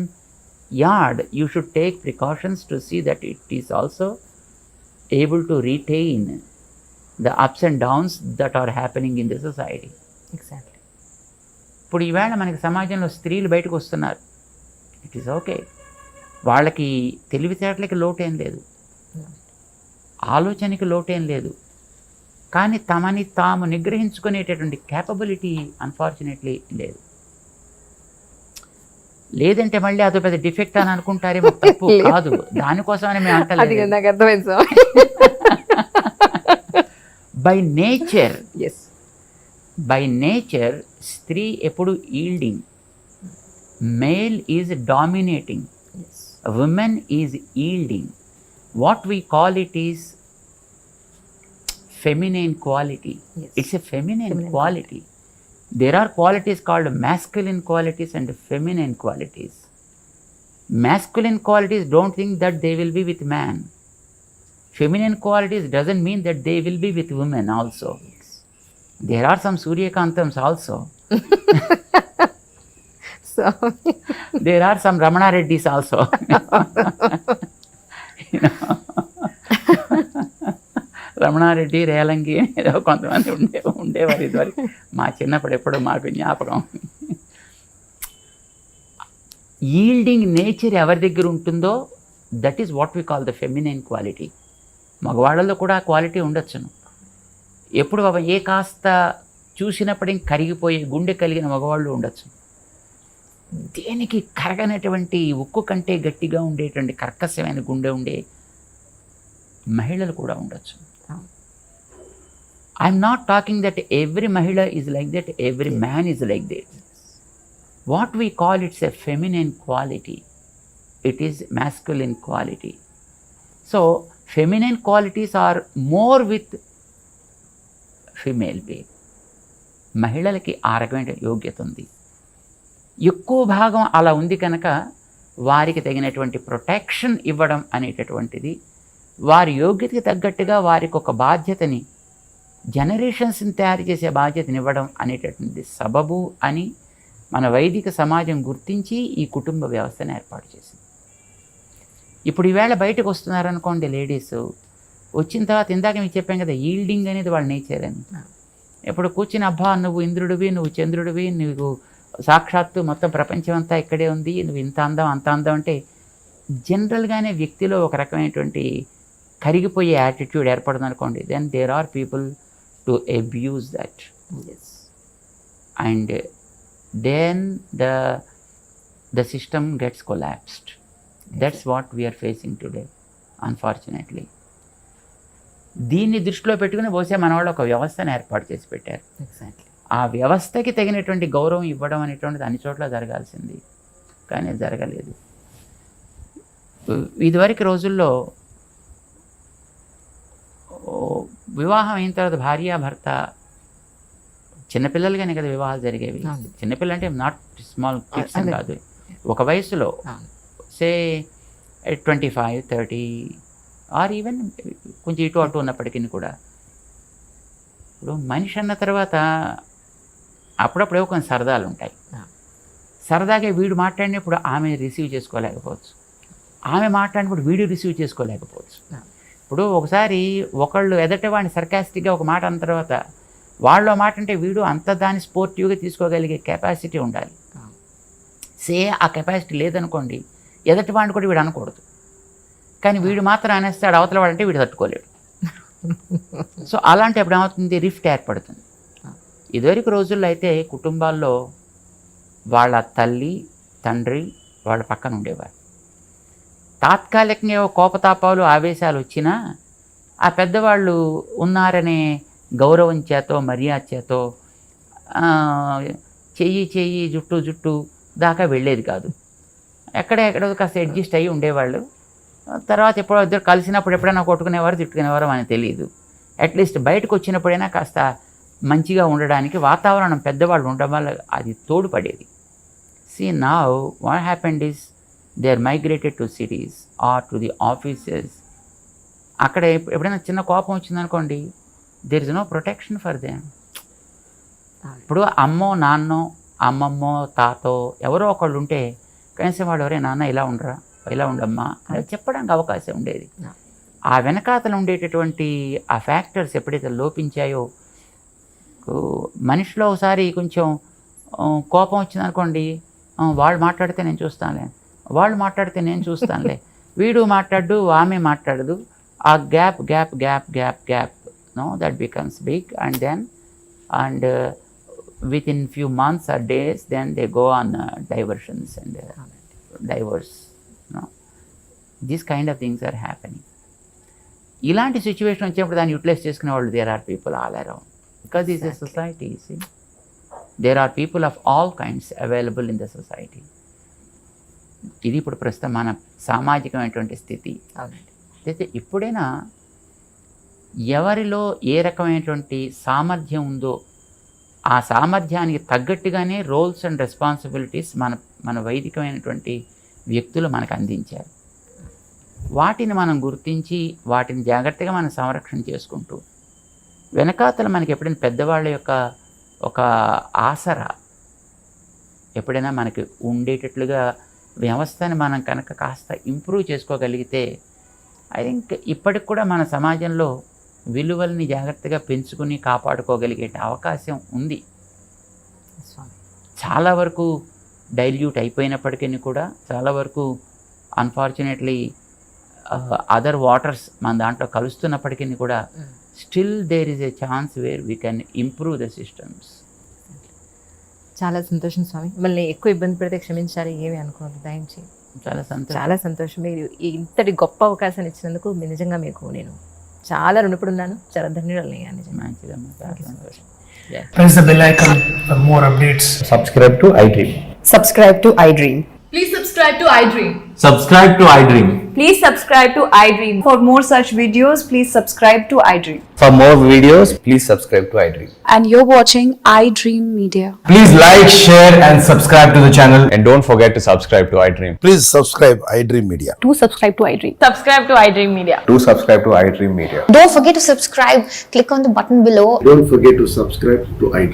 yard, you should take precautions to see that it is also able to retain the ups and downs that are happening in the society. Exactly. ఇప్పుడు ఈవేళ మనకి సమాజంలో స్త్రీలు బయటకు వస్తున్నారు. It is okay. వాళ్ళకి తెలివితేటలకి లోటేం లేదు, ఆలోచనకి లోటేం లేదు. కానీ తమని తాము నిగ్రహించుకునేటటువంటి క్యాపబిలిటీ అన్ఫార్చునేట్లీ లేదు. లేదంటే మళ్ళీ అదో పెద్ద డిఫెక్ట్ అని అనుకుంటారేమో. తప్పు కాదు, దానికోసమని మేము అంటలేదు. బై నేచర్ స్త్రీ ఎప్పుడు yielding, male is dominating, women is yielding. What we call it is feminine quality. It's a feminine quality. There are qualities called masculine qualities and feminine qualities. Masculine qualities don't think that they will be with man. Feminine qualities doesn't mean that they will be with women also. There are some Suryakantams also. So there are some Ramana Reddys also. You know. Ramana Reddy, Relangi ఏదో కొంతమంది ఉండేవారు ఇదివరకు. మా చిన్నప్పుడు ఎప్పుడో మాకు జ్ఞాపకం. Yielding nature ఎవరి దగ్గర ఉంటుందో that is what we call the feminine quality. మగవాళ్ళలో కూడా ఆ క్వాలిటీ ఉండొచ్చును. ఎప్పుడు ఏ కాస్త చూసినప్పటికీ కరిగిపోయే గుండె కలిగిన మగవాళ్ళు ఉండొచ్చు. దేనికి కరగనటువంటి ఉక్కు కంటే గట్టిగా ఉండేటువంటి కర్కశమైన గుండె ఉండే మహిళలు కూడా ఉండొచ్చు. I'm not talking that every mahila is like that, every man is like that. What we call it's a feminine quality, it is masculine quality. So feminine qualities are more with female being. మహిళలకి ఆ రకమైన యోగ్యత ఉంది, ఎక్కువ భాగం అలా ఉంది కనుక వారికి తగినటువంటి ప్రొటెక్షన్ ఇవ్వడం అనేటటువంటిది, వారి యోగ్యతకి తగ్గట్టుగా వారికి ఒక బాధ్యతని, జనరేషన్స్ని తయారు చేసే బాధ్యతని ఇవ్వడం అనేటటువంటి సబబు అని మన వైదిక సమాజం గుర్తించి ఈ కుటుంబ వ్యవస్థను ఏర్పాటు చేసింది. ఇప్పుడు ఈవేళ బయటకు వస్తున్నారనుకోండి లేడీస్, వచ్చిన తర్వాత ఇందాక మీకు చెప్పాం కదా, ఈల్డింగ్ అనేది వాళ్ళ నేచర్ అని. ఇప్పుడు కూర్చుని అబ్బా నువ్వు ఇంద్రుడివి, నువ్వు చంద్రుడివి, నువ్వు సాక్షాత్తు మొత్తం ప్రపంచం అంతా ఇక్కడే ఉంది, నువ్వు ఇంత అందం అంత అందం అంటే జనరల్గానే వ్యక్తిలో ఒక రకమైనటువంటి కరిగిపోయే యాటిట్యూడ్ ఏర్పడుతుంది అనుకోండి. Then there are people to abuse that, and then the system gets collapsed. That's what we are facing today unfortunately. దీన్ని దృష్టిలో పెట్టుకుని బహుశా మన వాళ్ళు ఒక వ్యవస్థను ఏర్పాటు చేసి పెట్టారు. ఎగ్జాక్ట్లీ. ఆ వ్యవస్థకి తగినటువంటి గౌరవం ఇవ్వడం అనేటువంటిది అన్ని చోట్ల జరగాల్సింది, కానీ జరగలేదు. ఇదివరకు రోజుల్లో వివాహం అయిన తర్వాత భార్యాభర్త, చిన్నపిల్లలుగానే కదా వివాహాలు జరిగేవి. చిన్నపిల్లలు అంటే నాట్ స్మాల్ కిడ్స్ అని కాదు, ఒక వయసులో సే 25, 30 ఆర్ ఈవెన్ కొంచెం ఇటు అటు ఉన్నప్పటికీ కూడా. ఇప్పుడు మనిషి అన్న తర్వాత అప్పుడప్పుడే కొన్ని సరదాలు ఉంటాయి. సరదాగా వీడు మాట్లాడినప్పుడు ఆమె రిసీవ్ చేసుకోలేకపోవచ్చు, ఆమె మాట్లాడినప్పుడు వీడు రిసీవ్ చేసుకోలేకపోవచ్చు. ఇప్పుడు ఒకసారి ఒకళ్ళు ఎదట వాడిని సర్కాస్టిక్గా ఒక మాట అన్న తర్వాత వాళ్ళు మాట అంటే వీడు అంత దాన్ని స్పోర్టివ్గా తీసుకోగలిగే కెపాసిటీ ఉండాలి. ఆ కెపాసిటీ లేదనుకోండి, ఎదటి వాడిని కూడా వీడు అనకూడదు, కానీ వీడు మాత్రం అనేస్తాడు, అవతల వాడంటే వీడు తట్టుకోలేడు. సో అలాంటప్పుడు ఏమవుతుంది, రిఫ్ట్ ఏర్పడుతుంది. ఇదివరకు రోజుల్లో అయితే కుటుంబాల్లో వాళ్ళ తల్లి తండ్రి వాళ్ళ పక్కన ఉండేవారు. తాత్కాలికంగా కోపతాపాలు ఆవేశాలు వచ్చినా ఆ పెద్దవాళ్ళు ఉన్నారనే గౌరవం చేతో మర్యాద చేతో చెయ్యి జుట్టు దాకా వెళ్ళేది కాదు. ఎక్కడో కాస్త అడ్జస్ట్ అయ్యి ఉండేవాళ్ళు. తర్వాత ఎప్పుడో ఇద్దరు కలిసినప్పుడు ఎప్పుడైనా కొట్టుకునేవారు తిట్టుకునేవారు అని తెలియదు. అట్లీస్ట్ బయటకు వచ్చినప్పుడైనా కాస్త మంచిగా ఉండడానికి వాతావరణం పెద్దవాళ్ళు ఉండడం వల్ల అది తోడ్పడేది. Now what happened is they are migrated to cities or to the offices. అక్కడ ఎప్పుడైనా చిన్న కోపం వచ్చిందనుకోండి, there is no protection for them. ఇప్పుడు అమ్మో నాన్నో అమ్మమ్మో తాతో ఎవరో ఒకళ్ళు ఉంటే కనీసం వాడు ఎవరే నాన్న ఇలా ఉండరా, ఇలా ఉండమ్మా అని చెప్పడానికి అవకాశం ఉండేది. ఆ వెనకాతలు ఉండేటటువంటి ఆ ఫ్యాక్టర్స్ ఎప్పుడైతే లోపించాయో, మనిషిలో ఒకసారి కొంచెం కోపం వచ్చిందనుకోండి, వాళ్ళు మాట్లాడితే నేను చూస్తానులే, వాళ్ళు మాట్లాడితే నేను చూస్తానులే, వీడు మాట్లాడు ఆమె మాట్లాడదు, ఆ gap no that becomes big. And within few months or days then they go on diversions and divorce. These kind of things are happening. ఇలాంటి సిచ్యువేషన్ వచ్చినప్పుడు దాన్ని యూటిలైజ్ చేసుకునే వాళ్ళు there are people all around, because is a society. There are people of all kinds available in the society. ఇది ఇప్పుడు ప్రస్తుతం మన సామాజికమైనటువంటి స్థితి. అయితే ఇప్పుడైనా ఎవరిలో ఏ రకమైనటువంటి సామర్థ్యం ఉందో ఆ సామర్థ్యానికి తగ్గట్టుగానే రోల్స్ అండ్ రెస్పాన్సిబిలిటీస్ మన వైదికమైనటువంటి వ్యక్తులు మనకు అందించారు. వాటిని మనం గుర్తించి వాటిని జాగ్రత్తగా మనం సంరక్షణ చేసుకుంటూ వెనకాతల మనకి ఎప్పుడైనా పెద్దవాళ్ళ యొక్క ఒక ఆసరా ఎప్పుడైనా మనకి ఉండేటట్లుగా వ్యవస్థని మనం కనుక కాస్త ఇంప్రూవ్ చేసుకోగలిగితే ఐ థింక్ ఇప్పటికి కూడా మన సమాజంలో విలువల్ని జాగ్రత్తగా పెంచుకుని కాపాడుకోగలిగే అవకాశం ఉంది. చాలా వరకు డైల్యూట్ అయిపోయినప్పటికీ కూడా, చాలా వరకు అన్ఫార్చునేట్లీ అదర్ వాటర్స్ మన దాంట్లో కలుస్తున్నప్పటికీ కూడా still there is a chance where we can improve the systems. చాలా సంతోషం స్వామి. మిమ్మల్ని ఎక్కువ ఇబ్బంది పెడితే క్షమించాలి, ఏమి అనుకోవద్దు దయించి. చాలా సంతోషం. చాలా సంతోషం. మీరు ఇంతటి గొప్ప అవకాశాన్ని ఇచ్చినందుకు నిజంగా మీకు నేను చాలా రుణపడి ఉన్నాను. చాలా ధన్యవాదాలు. నిజంగా మంచిదమ్మా, చాలా సంతోషం. Yeah. Press the bell icon for more updates. Subscribe to iDream. Subscribe to iDream. Please subscribe to iDream. Subscribe to iDream. Please subscribe to iDream. For more such videos, please subscribe to iDream. For more videos, please subscribe to iDream. And you're watching iDream Media. Please like, share and subscribe to the channel. And don't forget to subscribe to iDream. Please subscribe iDream Media. Do subscribe to iDream. Subscribe to iDream Media. Do subscribe to iDream Media. Don't forget to subscribe. Click on the button below. Don't forget to subscribe to iDream.